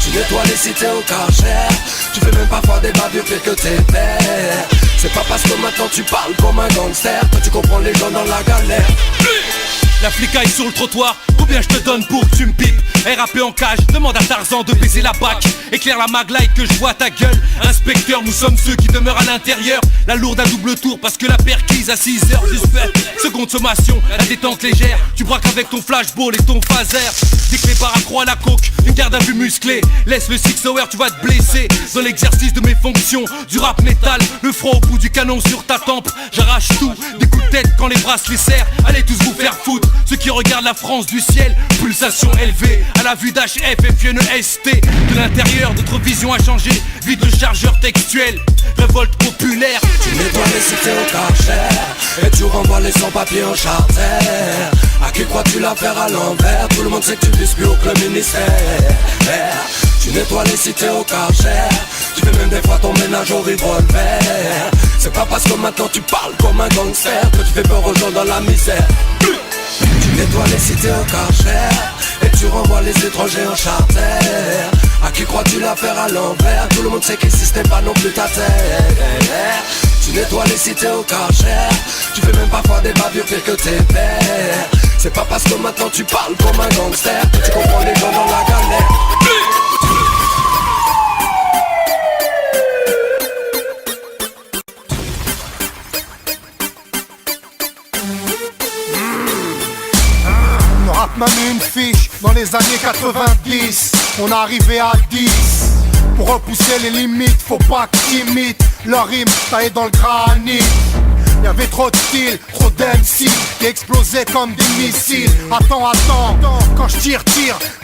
Tu nettoies les cités au Karcher, tu fais même parfois des bavures pires que tes pères. C'est pas parce que maintenant tu parles comme un gangster que tu comprends les gens dans la galère. La flicaille sur le trottoir, combien je te donne pour que tu me pipes? RAP en cage, demande à Tarzan de baiser la bac. Éclaire la maglite que je vois ta gueule. Inspecteur, nous sommes ceux qui demeurent à l'intérieur. La lourde à double tour parce que la perquise à 6h du spec. Seconde sommation, la détente légère. Tu braques avec ton flashball et ton phaser. Des clés par accro à la coke, une garde à vue musclée. Laisse le 6 hour, tu vas te blesser. Dans l'exercice de mes fonctions, du rap métal, le froid au bout du canon sur ta tempe. J'arrache tout, des coups de tête quand les bras se les serrent. Allez tous vous faire foutre, ceux qui regardent la France du ciel. Pulsation élevée, à la vue d'HF et Fienne ST. De l'intérieur, notre vision a changé. Vide de chargeur textuel, révolte populaire. Tu nettoies les cités au Karcher et tu renvoies les sans-papiers en charter. À qui crois-tu la faire à l'envers? Tout le monde sait que tu vises plus haut que le ministère. Tu nettoies les cités au Karcher, tu fais même des fois ton ménage au revolver. C'est pas parce que maintenant tu parles comme un gangster que tu fais peur aux gens dans la misère. Tu nettoies les cités au Karcher et tu renvoies les étrangers en charter. À qui crois-tu la faire à l'envers? Tout le monde sait qu'ici c'était pas non plus ta terre. Tu nettoies les cités au Karcher, tu fais même parfois des bavures pires que tes pères. C'est pas parce que maintenant tu parles comme un gangster que tu comprends les gens dans la galère. Rap même une fiche dans les années 90. On arrivait à 10. Pour repousser les limites, faut pas que t'imites. Leur rime taillé dans le granit. Y'avait trop de style, trop d'MC qui explosaient comme des missiles. Attends, quand je tire,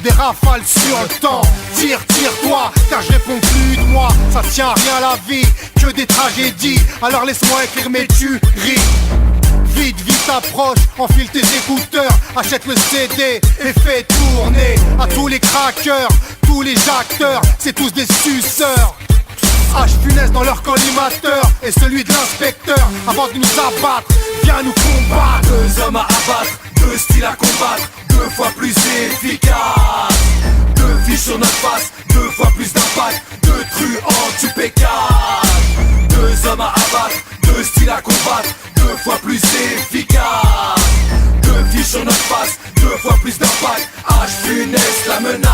des rafales sur le temps. Tire-toi, car je réponds plus de moi. Ça tient à rien la vie, que des tragédies. Alors laisse-moi écrire mes tueries. Vite approche, enfile tes écouteurs, achète le CD et fais tourner. À tous les craqueurs, tous les acteurs, c'est tous des suceurs. H funeste dans leur collimateur et celui de l'inspecteur. Avant de nous abattre, viens nous combattre. 2 hommes à abattre, 2 styles à combattre, 2 fois plus efficace. 2 fiches sur notre face, 2 fois plus d'impact, 2 truands tu pécales. 2 hommes à abattre, 2 styles à combattre, 2 fois plus efficace. 2 fiches sur notre face, 2 fois plus d'impact. H funeste la menace.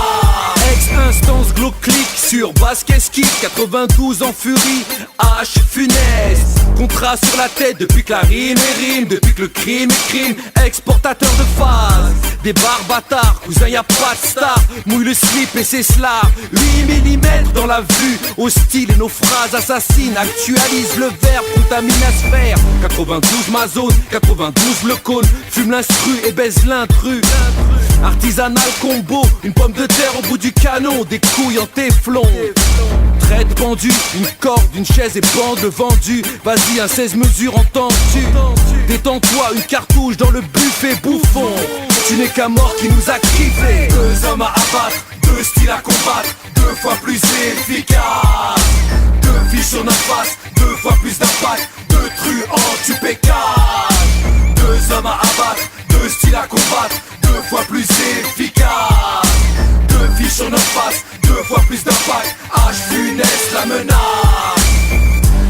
Ex-instance Glock click sur Basket Ski 92 en furie. H funeste. Contrat sur la tête depuis que la rime est rime, depuis que le crime est crime. Exportateur de phase, des barres bâtards, cousin y'a pas de star. Mouille le slip et c'est cela. 8 mm dans la vue, hostile et nos phrases assassines. Actualise le verbe, contamine la sphère. 92 ma zone, 92 le cône. Fume l'instru et baise l'intrus. Artisanal combo, une pomme de terre au bout du canon. Des couilles en téflon. Traite pendue, une corde, une chaise et bande vendue. Vas-y un 16 mesures entends-tu? Détends-toi, une cartouche dans le buffet bouffon. Tu n'es qu'un mort qui nous a kiffé. 2 hommes à abattre, 2 styles à combattre, 2 fois plus efficace. 2 filles sur notre face, 2 fois plus d'impact, 2 truands tu pécage. 2 hommes à abattre, 2 styles à combattre, 2 fois plus efficace. 2 filles sur notre face, 2 fois plus d'impact, H funeste la menace.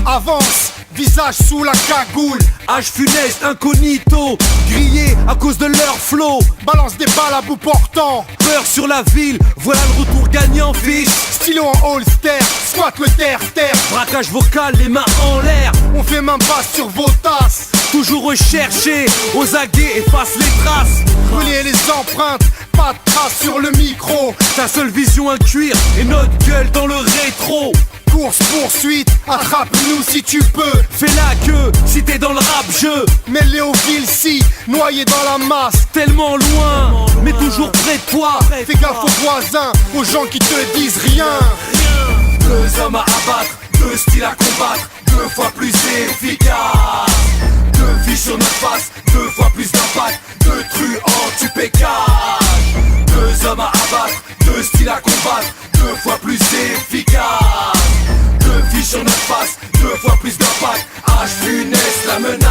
Avance, visage sous la cagoule. H funeste, incognito, grillé à cause de leur flow. Balance des balles à bout portant. Peur sur la ville, voilà le retour gagnant fils. Stylo en holster, squat le terre-terre. Braquage vocal, les mains en l'air. On fait main basse sur vos tasses. Toujours recherché, aux aguets, efface les traces. Brûler les empreintes, pas de traces sur le micro. Ta seule vision un cuir et notre gueule dans le rétro. Course poursuite, attrape-nous si tu peux. Fais la queue si t'es dans le rap-jeu. Mets-les au fil si, noyé dans la masse. Tellement loin, mais toujours près de toi. Fais gaffe aux voisins, aux gens qui te disent rien. 2 hommes à abattre, 2 styles à combattre, 2 fois plus efficace. 2 filles sur notre face, 2 fois plus d'impact, 2 truands tu pécage. 2 hommes à abattre, 2 styles à combattre, 2 fois plus efficace. 2 filles sur notre face, 2 fois plus d'impact, H funeste la menace.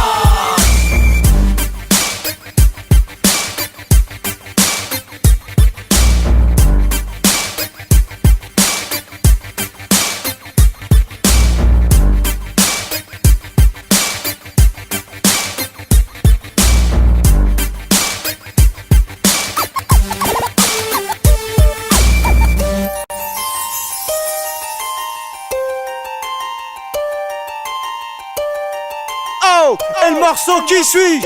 Et le morceau qui suit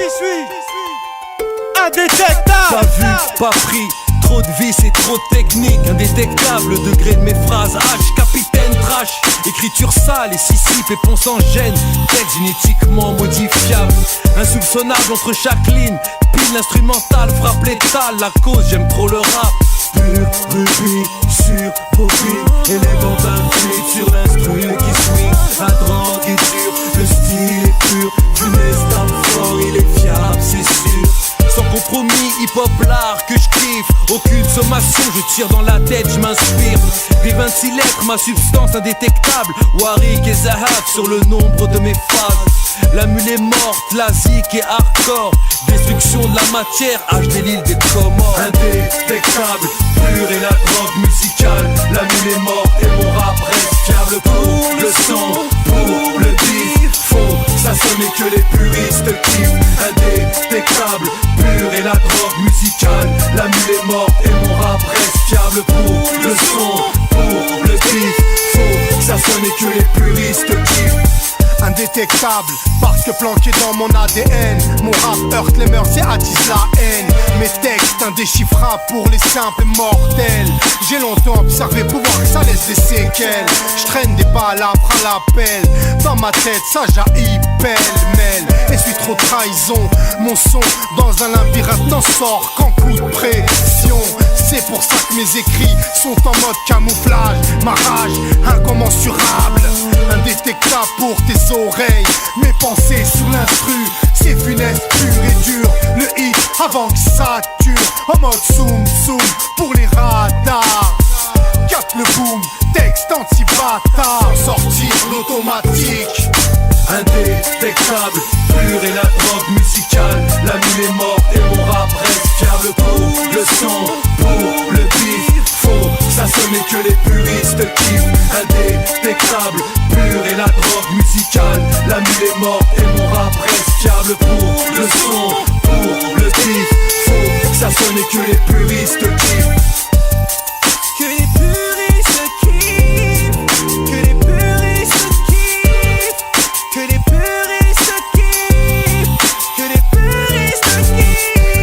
indétectable. Pas vu, pas pris, trop de vis et trop de technique. Indétectable, le degré de mes phrases. H, capitaine, trash, écriture sale et sissip et ponce en gêne. Texte génétiquement modifiable, insoupçonnable entre chaque ligne. Pile instrumentale, frappe létale. La cause, j'aime trop le rap. Pur, rubis, sur bobine. Élégant d'un fluide sur l'instru qui swing. La drogue est dure, le style est pur. Funeste tape fort, il est fiable, c'est sûr. Sans compromis, hip-hop l'art que je kiffe. Aucune sommation, je tire dans la tête, je m'inspire. Des 26 lettres, ma substance indétectable. Warwick et Zahab sur le nombre de mes phases. La mule est morte, la zik est hardcore. Destruction de la matière, H de l'île des Comores. Indétectable, pur et la drogue musicale. La mule est morte et mon rap reste fiable. Pour le son, pour le beat, faux, ça sonnait que les puristes kiffent. Indétectable, pur et la drogue musicale. La mule est morte et mon rap reste fiable. Pour le son, pour le beat, faux, ça sonnait que les puristes kiffent. Indétectable, parce que planqué dans mon ADN. Mon rap heurte les mœurs et attise la haine. Mes textes indéchiffrables pour les simples mortels. J'ai longtemps observé pour voir que ça laisse des séquelles. Je traîne des balles après l'appel. Dans ma tête ça jaillit pêle-mêle. Et suis trop trahison. Mon son dans un labyrinthe n'en sort qu'en coup de pression. C'est pour ça que mes écrits sont en mode camouflage. Ma rage incommensurable, indétectable pour tes oreilles. Mes pensées sur l'instru, c'est funeste, pur et dur. Le hit avant que ça dure. En mode zoom zoom pour les radars. Capte le boom, texte anti-bâtard. Sortir l'automatique. Indétectable, pur et la drogue musicale. La mule est morte et mon rap reste fiable. Pour le son, pour le beat, faux, ça sonnait que les puristes kiffent. Indétectable, pur et la drogue musicale. La mule est morte et mon rap reste fiable. Pour le son, pour le beat, faux, ça sonnait que les puristes kiffent. Que les puristes kiffent, que les puristes kiffent, que les puristes kiffent, que les puristes kiffent.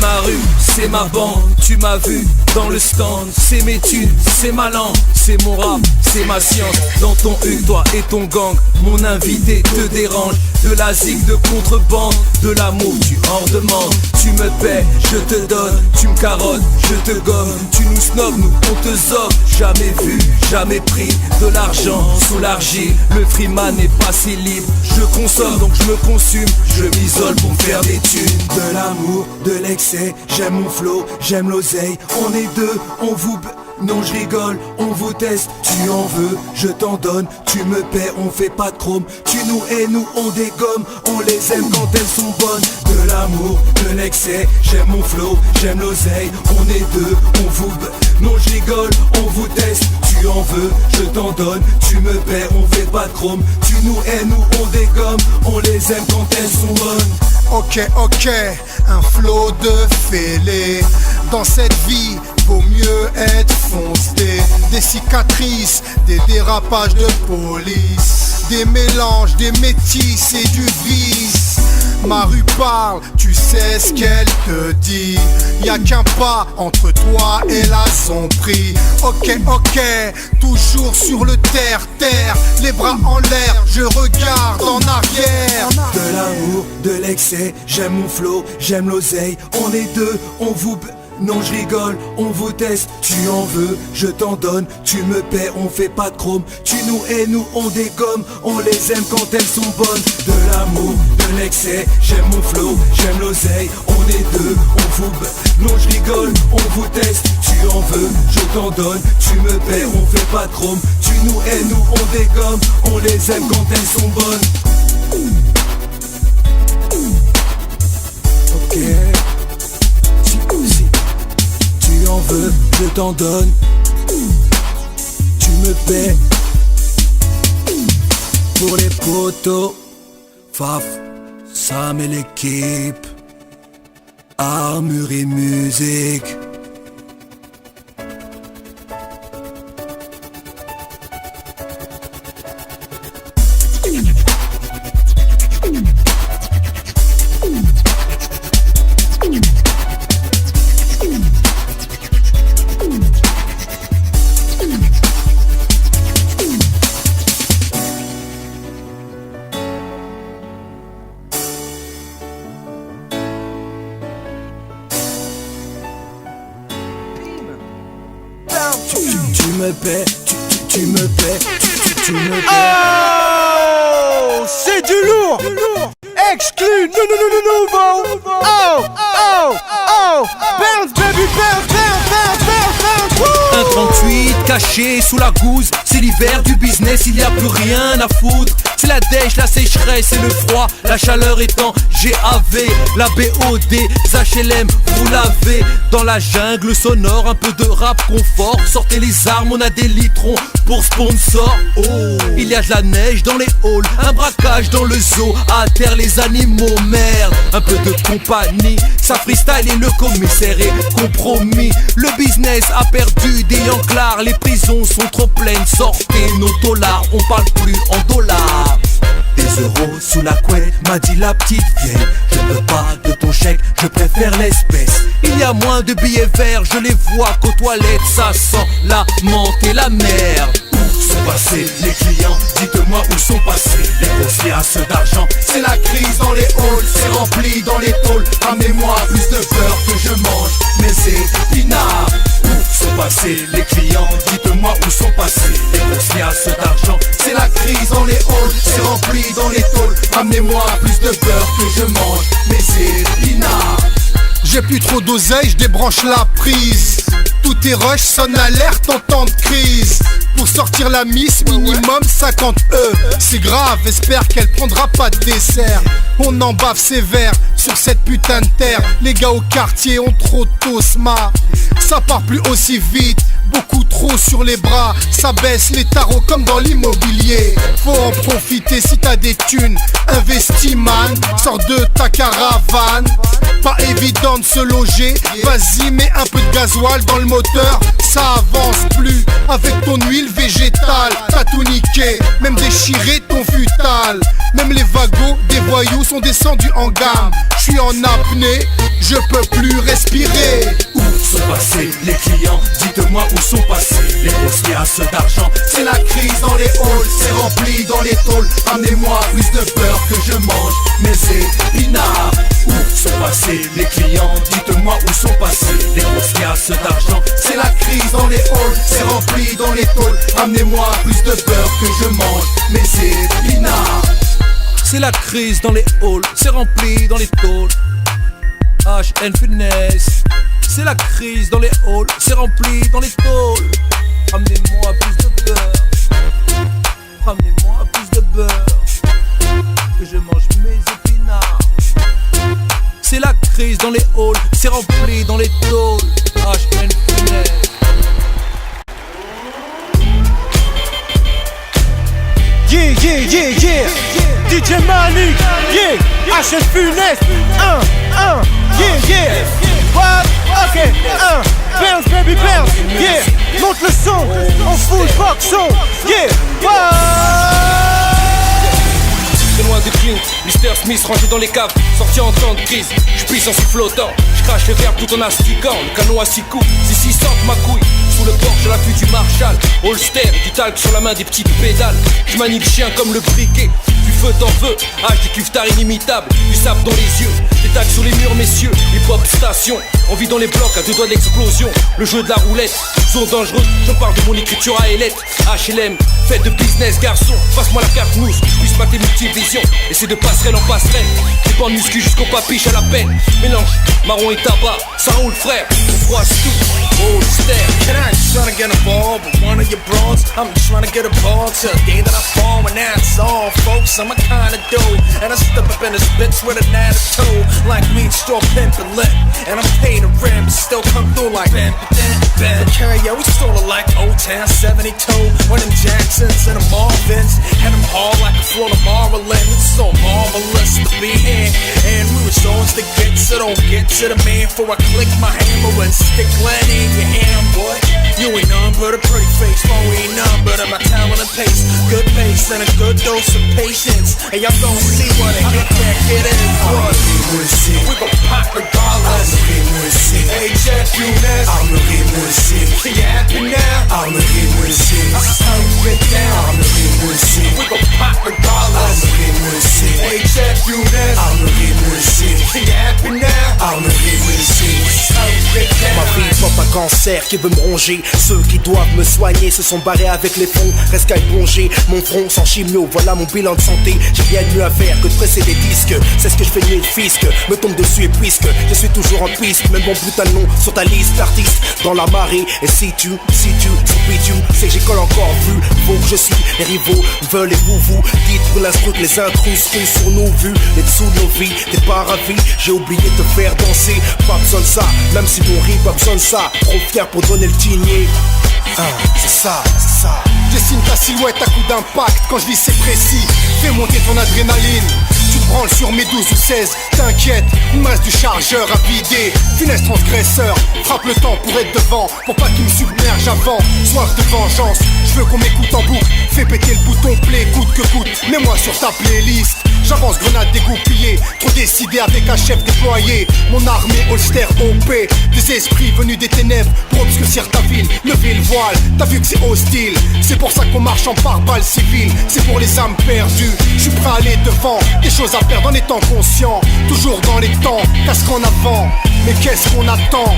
ma rue, c'est ma bande. Tu m'as vu dans le stand, c'est mes thunes, c'est ma langue, c'est mon rap, c'est ma science. Dans ton huc, toi et ton gang, mon invité te dérange. De la zig, de contrebande, de l'amour tu en demandes. Tu me paies, je te donne, tu me carottes, je te gomme. Tu nous snobs, nous on te zobe. Jamais vu, jamais pris de l'argent sous l'argile. Le freeman n'est pas si libre. Je consomme donc je me consume, je m'isole pour me faire des thunes. De l'amour, de l'excès, j'aime mon flow, j'aime l'oseille. On est deux, on vous... Non je rigole, on vous teste, tu en veux, je t'en donne, tu me paies, on fait pas de chrome, tu nous hais, nous on dégomme, on les aime quand elles sont bonnes. De l'amour, de l'excès, j'aime mon flow, j'aime l'oseille, on est deux, on vous non je rigole, on vous teste, tu en veux, je t'en donne, tu me paies, on fait pas de chrome, tu nous hais, nous on dégomme, on les aime quand elles sont bonnes. Ok, un flot de fêlés. Dans cette vie, vaut mieux être foncé. Des cicatrices, des dérapages de police, des mélanges, des métis et du vice. Ma rue parle, tu sais ce qu'elle te dit. Y'a qu'un pas entre toi et la son prix. Ok, toujours sur le terre, les bras en l'air, je regarde en arrière. De l'amour, de l'excès, j'aime mon flow, j'aime l'oseille. On est deux, on vous... Non je rigole, on vous teste, tu en veux, je t'en donne, tu me paies, on fait pas de chrome, tu nous hais, nous on dégomme, on les aime quand elles sont bonnes. De l'amour, de l'excès, j'aime mon flow, j'aime l'oseille, on est deux, on vous... Non je rigole, on vous teste, tu en veux, je t'en donne, tu me paies, on fait pas de chrome, tu nous hais, nous on dégomme, on les aime quand elles sont bonnes. Ok. Tu en veux, je t'en donne, tu me paies. Pour les potos, Faf, Sam et l'équipe, armure et musique. Tu me paies, tu me paies, tu me paies. Oh, c'est du lourd, exclu, nouveau. Oh, bounce baby, bounce. 1,38 caché sous la gousse, c'est l'hiver du business, il y a plus rien à foutre. C'est la dèche, la sécheresse et le froid, la chaleur étant GAV, la BO des HLM, vous l'avez. Dans la jungle sonore, un peu de rap confort, sortez les armes, on a des litrons pour sponsor. Oh, il y a de la neige dans les halls, un braquage dans le zoo, à terre les animaux, merde. Un peu de compagnie, ça freestyle et le commissaire est compromis. Le business a perdu des yanclars, les prisons sont trop pleines, sortez nos dollars, on parle plus en dollars. Des euros sous la couette, m'a dit la petite vieille. Je veux pas de ton chèque, je préfère l'espèce. Il y a moins de billets verts, je les vois qu'aux toilettes, ça sent la menthe et la merde. Où sont passés les clients? Dites-moi où sont passés les grosses liasses d'argent. C'est la crise dans les halls, c'est rempli dans les tôles. Ramenez-moi plus de beurre que je mange mes épinards. Où sont passés les clients? Dites-moi où sont passés les grosses liasses d'argent. C'est la crise dans les halls, c'est rempli dans les tôles. Ramenez-moi plus de beurre que je mange mes épinards. J'ai plus trop d'oseille, je débranche la prise. Tout est rush, sonne alerte en temps de crise. Pour sortir la miss, minimum 50 E. C'est grave, espère qu'elle prendra pas de dessert. On en bave sévère sur cette putain de terre. Les gars au quartier ont trop tosma. Ça part plus aussi vite, beaucoup trop sur les bras. Ça baisse les tarots comme dans l'immobilier. Faut en profiter si t'as des thunes. Investis man, sors de ta caravane. Pas évident de se loger, vas-y mets un peu de gasoil dans le moteur. Ça avance plus avec ton huile végétale. T'as tout niqué, même déchiré ton futal. Même les wagons des voyous sont descendus en gamme. J'suis en apnée, je peux plus respirer. Où sont passés les clients? Dites-moi où sont passés les grosses liasses d'argent. C'est la crise dans les halls, c'est rempli dans les tôles. Amenez-moi plus de beurre que je mange mes épinards. Où sont passés les clients? Dites-moi où sont passés les grosses liasses d'argent. C'est la crise dans les halls, c'est rempli dans les tôles. Amenez-moi plus de beurre que je mange mes épinards. C'est la crise dans les halls, c'est rempli dans les tôles. HN Finesse. C'est la crise dans les halls, c'est rempli dans les tôles. Ramenez-moi plus de beurre. Ramenez-moi plus de beurre. Que je mange mes épinards. C'est la crise dans les halls, c'est rempli dans les tôles. HN Finesse. Yeah, DJ Malik, yeah, HN Funeste, yeah, what, ok, bounce baby bounce, yeah, monte le son, en full box son, yeah, what. C'est loin de Clint, Mr. Smith rangé dans les caves, sorti en temps de crise. J'pisse en sifflotant, j'crache les verbes tout en astiquant. Le canon à 6 coups, c'est 600 ma couille. Sous le porche à l'affût du Marshall, holster, du talc sur la main, des petites pédales. J'manie le chien comme le briquet, du feu t'en veux. Des cuvetards inimitables, du sable dans les yeux. Des tags sur les murs messieurs, hip-hop station. On vit dans les blocs à 2 doigts de l'explosion. Le jeu de la roulette, zone dangereuse. Je parle de mon écriture à Ailette. HLM, fête de business garçon. Passe-moi la carte mousse, je puisse mater multivision. Et c'est de passerelle en passerelle. Des bandes muscu jusqu'au papiche à la peine. Mélange marron et tabac, ça roule frère. On froisse tout, holster. And I ain't tryna get involved with one of your bros. I'm tryna get a ball till the day that I fall. When that's all, folks, I'm a kinda dude. And I step up in this bitch with an attitude. Like me, straw pimpin' lit. And I'm paid to rim, still come through like Ben. Carry yo, we stole it like Old Town 72. When them Jacksons and the Marvins had them all like a Florida Marlin. It's so marvelous to be here. And we was always the get, so don't get to the man. Before I click my hammer and stick land in your hand, boy. You ain't none but a pretty face, boy. We ain't none but my talent and pace. Good pace and a good dose of patience. And y'all gon' see what a hit that kid is, boy. We gon' pop regardless. Hey, Jeff, you next. Can you happy now? I'm the get down. We gon' pop regardless. Hey, Jeff, you next. Can you happy now? Ma vie porte un cancer qui veut me ronger. Ceux qui doivent me soigner se sont barrés avec les fonds. Reste qu'à éponger mon front sans chimio. Voilà mon bilan de santé. J'ai bien mieux à faire que de presser des disques. C'est ce que je fais mieux le fisc. Me tombe dessus et puisque je suis toujours en piste. Même mon brutal nom sur ta liste d'artistes dans la marée. Et si tu, sur bitume, c'est que j'ai encore vu. Faut que je suis, les rivaux veulent et vous dites pour l'instru que les intrus sont sur nos vues. Les dessous de nos vies, t'es pas ravi. J'ai oublié de te faire danser. Pas besoin de ça, même si mon riz pas besoin de ça. Trop fier pour donner le tigné. C'est ça. Dessine ta silhouette à coup d'impact. Quand je dis c'est précis, fais monter ton adrénaline. Tu te branles sur mes 12 ou 16, t'inquiète, il me reste du chargeur à vider. Funeste transgresseur, frappe le temps pour être devant. Pour pas qu'il me submerge avant, soif de vengeance. Je veux qu'on m'écoute en boucle, fais péter le bouton play coûte que coûte. Mets-moi sur ta playlist. J'avance grenade dégoupillée, trop décidé avec un chef déployé. Mon armée holster OP, des esprits venus des ténèbres pour obscurcir ta ville. Levez le voile, t'as vu que c'est hostile. C'est pour ça qu'on marche en pare-balles civiles. C'est pour les âmes perdues, je suis prêt à aller devant. Des choses à perdre en étant conscient. Toujours dans les temps, casque en avant. Mais qu'est-ce qu'on attend?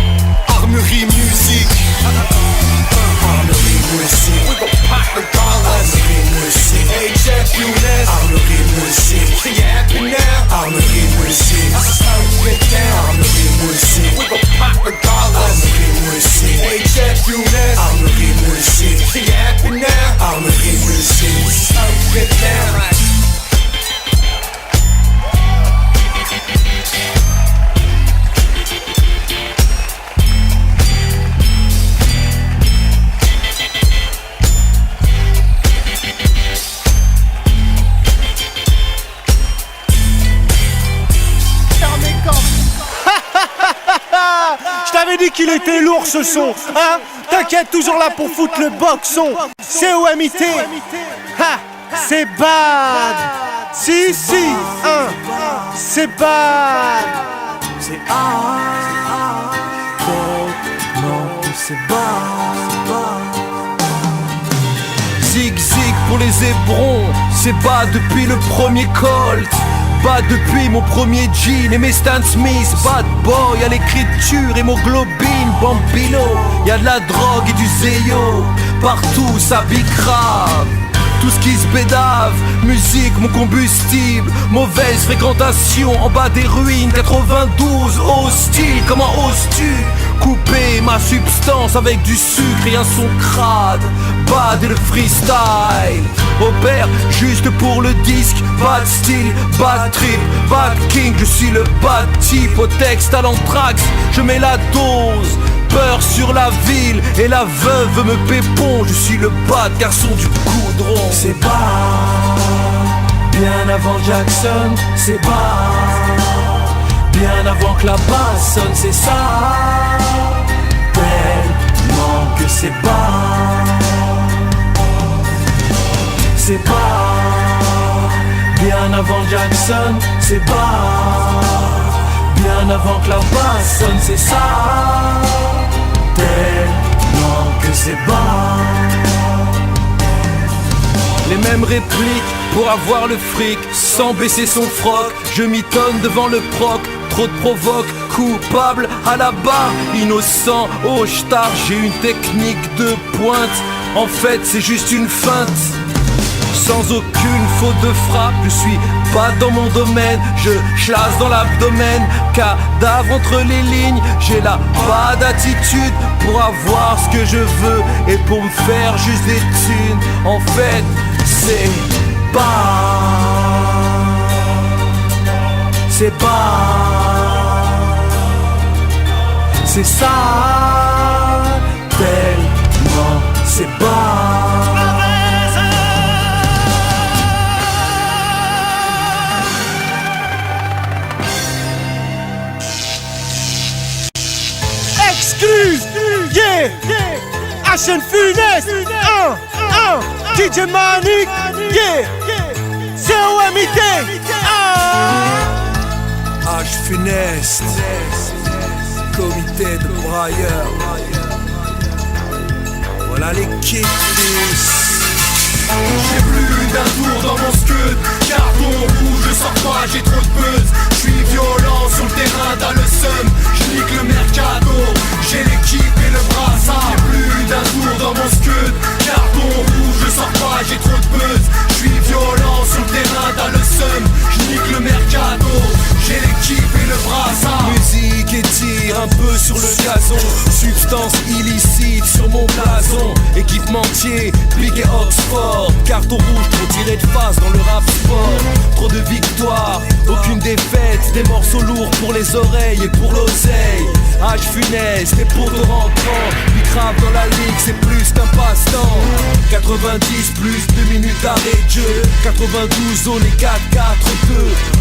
Armurerie musique. We gon' pop regardless. Hey, Jeff, you next. Can you happy now? Get down. We gon' pop regardless. Hey, Jeff, you next. Can you happy now? Get down. t'avais dit qu'il était lourd ce son, hein? T'inquiète, toujours là pour foutre le boxon. COMIT, ha, c'est bad. Si, hein, c'est bad. C'est non, c'est bad. Zig zig pour les hébrons, c'est bas depuis le premier Colt. Bad depuis mon premier jean et mes Stan Smith. Bad boy à l'écriture, hémoglobine, bambino. Y'a de la drogue et du zéyo, partout ça bicrave. Tout ce qui se bédave, musique mon combustible. Mauvaise fréquentation en bas des ruines. 92 hostile, comment oses-tu couper ma substance avec du sucre et un son crade? Bad et le freestyle opère juste pour le disque. Bad style, bad trip, bad king. Je suis le bad type au texte à l'anthrax. Je mets la dose, peur sur la ville et la veuve me pépon. Je suis le bad garçon du goudron. C'est bad, bien avant Jackson. C'est bad, bien avant que la basse sonne. C'est ça, tellement que c'est bad. C'est bad, bien avant Jackson. C'est bad, bien avant que la basse sonne. C'est ça, tellement que c'est bad. Les mêmes répliques pour avoir le fric, sans baisser son froc. Je mitonne devant le proc, trop de provoque. Coupable à la barre, innocent au star. J'ai une technique de pointe, en fait c'est juste une feinte. Sans aucune faute de frappe, je suis pas dans mon domaine. Je chlasse dans l'abdomen, cadavre entre les lignes. J'ai la pas d'attitude pour avoir ce que je veux et pour me faire juste des thunes. En fait, c'est bad. C'est bad. C'est ça, tellement c'est bad. Yeah, Ashen Funeste, DJ Manic, yeah, COMIT, H Funeste, comité de brailleurs. Voilà l'équipe. J'ai plus d'un tour dans mon scud. Carton rouge, je sors pas, j'ai trop de buzz. J'suis violent sur le terrain, t'as le seum. J'nique le mercato, j'ai l'équipe et le brassard. J'ai plus d'un tour dans mon scud. Carton rouge, je sors pas, j'ai trop de buzz. J'suis violent sur le terrain, t'as le seum. J'nique le mercato, j'ai l'équipe et le brassard. Musique et tir un peu sur le gazon. Substance illicite sur mon blason. Équipementier, Big et Oxford. Carton rouge, trop tiré de face dans le rap sport. Trop de victoires, aucune défaite. Des morceaux lourds pour les oreilles et pour l'oseille. H funeste, des pots de rentrant. Bicrave dans la ligue, c'est plus qu'un passe-temps. 90 plus 2 minutes d'arrêt de jeu. 92 zone et 4-4-2.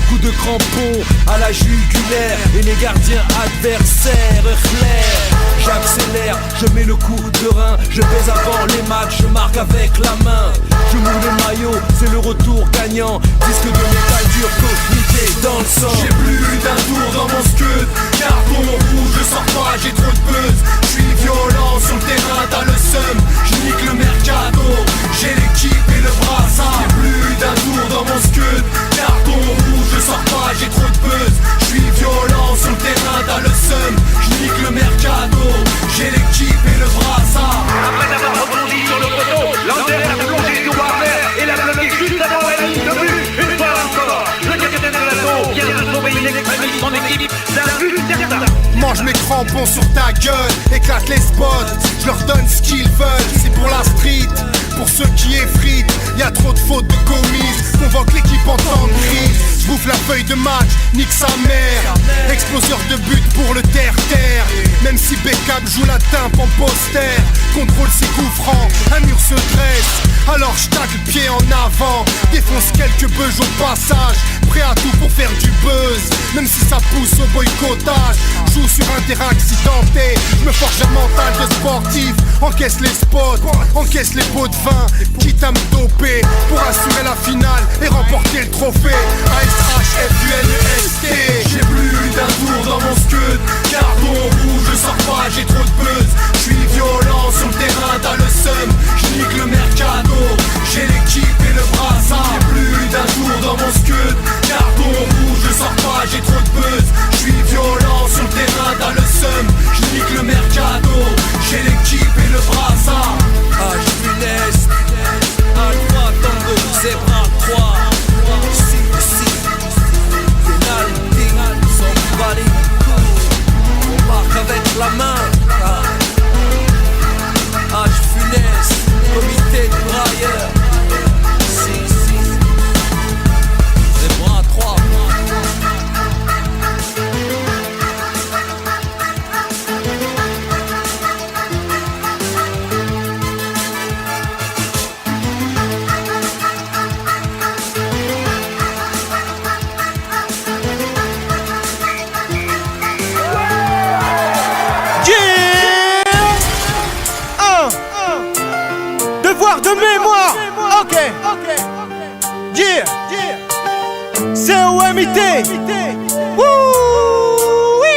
Coup de crampon à la jugulaire. Et les gardiens adversaires clairs. J'accélère, je mets le coup de rein. Je baise avant les matchs, je marque avec la main. Je moule le maillot, c'est le retour gagnant. Disque de métal dur, comité dans le sang. J'ai plus d'un tour dans mon scud. Carton rouge, je sors pas, j'ai trop de buzz. J'suis violent sur le terrain, t'as le seum. J'nique le mercato, j'ai l'équipe et le brassard. J'ai plus d'un tour dans mon scud. Carton rouge, je sors pas, j'ai trop de buzz. J'suis violent sur le terrain, t'as le seum. J'nique le mercato, j'ai l'équipe et le brassard. Après avoir rebondi sur le poteau, Lander a plongé sur Warner et l'a bloqué juste avant la ligne de but. Une fois encore, le capitaine de l'assaut vient de sauver une extrémiste en équipe d'un but certain. Mange mes crampons sur ta gueule, éclate les spots, je leur donne ce qu'ils veulent, c'est pour la street, pour ceux qui effritent, y'a trop de fautes de commises, convoque l'équipe en temps de crise, j'bouffe la feuille de match, nique sa mère, exploseur de but pour le terre-terre, même si Beckham joue la timpe en poster, contrôle ses coups francs, un mur se dresse, alors j'tacle le pied en avant, défonce quelques beuges au passage, prêt à tout pour faire du buzz, même si ça pousse au boycottage, joue sur un terrain accidenté. Je me forge un mental de sportif, encaisse les spots, encaisse les pots de vin, quitte à me doper pour assurer la finale et remporter le trophée. ASHFUNEST. J'ai plus d'un tour dans mon scud, carton rouge, je sors pas, j'ai trop de buzz. Je suis violent sur le terrain, t'as le seum, je nique le mercado. J'ai l'équipe et le brassard. J'ai plus d'un tour dans mon scud, carton rouge, je sors pas, j'ai trop de buzz. Je suis violent sur le terrain, t'as le seum, je nique le mercado. J'ai l'équipe et le brassard. H funeste, Alpha Tango, Zebra 3. Penalty, somebody cool. On marque avec la main. H funeste, comité de brailleurs. Zebra 3. Devoir de mémoire. Ok. Yeah. COMIT. Wouh. Oui.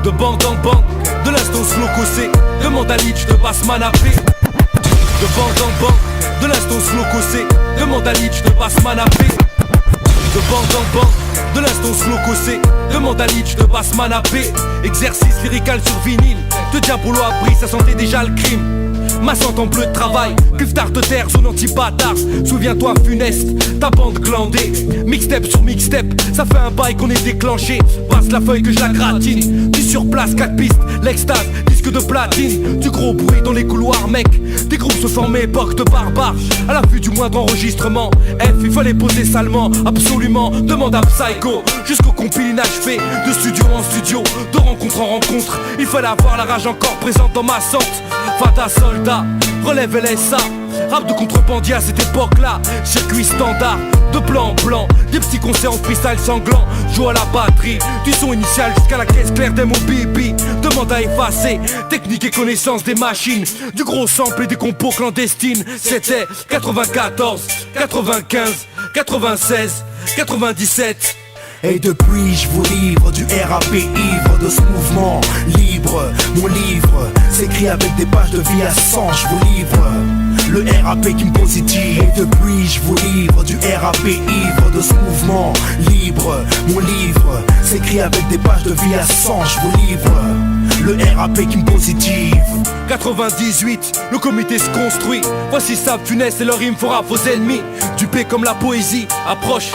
De banque en banque, de l'instant slow cossé, demande à Litch de Bassman à P. De banque en banque, de l'instant slow cossé, demande à Litch de Bassman à P. De banque en banque, de l'instant slow cossé, demande à Litch de Bassman à P. Exercice lyrical sur vinyle, de Diabolo a pris, ça sentait déjà le crime. Ma santé en bleu de travail, cuve-tard de terre, zone anti-bâtard. Souviens-toi funeste, ta bande glandée. Mixtape sur mixtape, ça fait un bail qu'on est déclenché. Passe la feuille que je la gratine. Puis sur place, 4 pistes, l'extase, disque de platine. Du gros bruit dans les couloirs, mec. Des groupes se formaient, époque de barbares. À l'affût du moindre enregistrement. F, il fallait poser salement, absolument. Demande à Psycho, jusqu'au compil inachevé. De studio en studio, de rencontre en rencontre. Il fallait avoir la rage encore présente dans ma sorte. Fata soldat, relève LSA. Rap de contrebandier à cette époque-là. Circuit standard, de plan en plan. Des petits concerts en freestyle sanglant. Joue à la batterie, du son initial jusqu'à la caisse claire des mots bibi. Demande à effacer, technique et connaissance des machines. Du gros sample et des compos clandestines. C'était 94, 95, 96, 97. Et depuis je vous livre du RAP ivre de ce mouvement libre. Mon livre s'écrit avec des pages de vie à 100, je vous livre le RAP qui me positive. Et depuis je vous livre du RAP ivre de ce mouvement libre. Mon livre s'écrit avec des pages de vie à 100, je vous livre le RAP qui me positive. 98, le comité se construit. Voici sa funeste et leur rime fera vos ennemis. Dupé comme la poésie, approche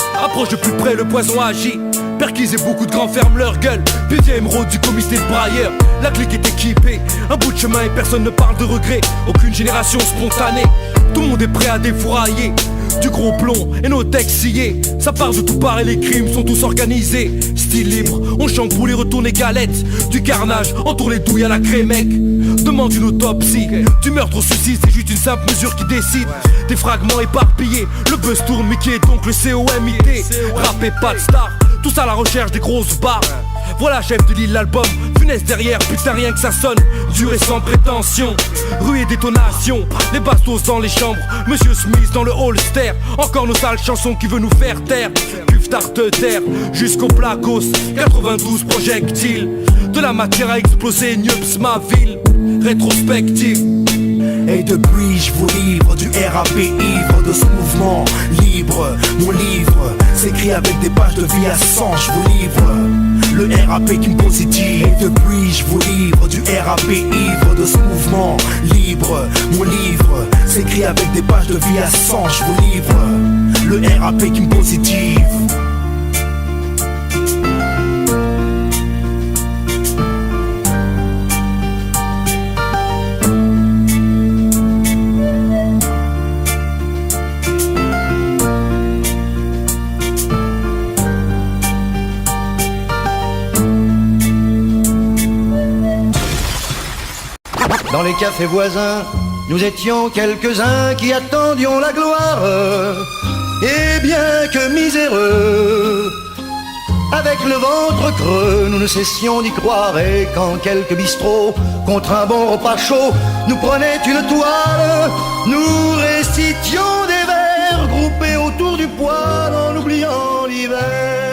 de plus près, le poison agit. Perquise et beaucoup de grands ferment leur gueule. Pédia émeraude du comité de brailleurs. La clique est équipée, un bout de chemin et personne ne parle de regret. Aucune génération spontanée, tout le monde est prêt à défourailler. Du gros plomb et nos textes sciés. Ça part de tout part et les crimes sont tous organisés. Style libre, on chante pour les retourner galettes. Du carnage, entoure les douilles à la craie mec. Demande une autopsie. Du meurtre au suicide, c'est juste une simple mesure qui décide. Des fragments éparpillés, le buzz tourne mais qui est donc le COMIT. Rap et pas de star, tous à la recherche des grosses barres. Voilà chef de l'île, l'album, funeste derrière, putain rien que ça sonne. Dur et sans prétention, rue et détonation. Les bastos dans les chambres, Monsieur Smith dans le holster. Encore nos sales chansons qui veut nous faire taire. Cuve-tard de terre, jusqu'au placos. 92 projectiles, de la matière à exploser, Niups ma ville. Rétrospective. Et depuis je vous livre du RAP ivre de ce mouvement libre. Mon livre s'écrit avec des pages de vie à 100, je vous livre le RAP qui me positive. Et depuis je vous livre du RAP ivre de ce mouvement libre. Mon livre s'écrit avec des pages de vie à 100, je vous livre le RAP qui me positive. Dans les cafés voisins, Nous étions quelques-uns qui attendions la gloire. Et bien que miséreux, avec le ventre creux, nous ne cessions d'y croire. Et quand quelques bistrots, contre un bon repas chaud, nous prenaient une toile, nous récitions des vers groupés autour du poêle en oubliant l'hiver.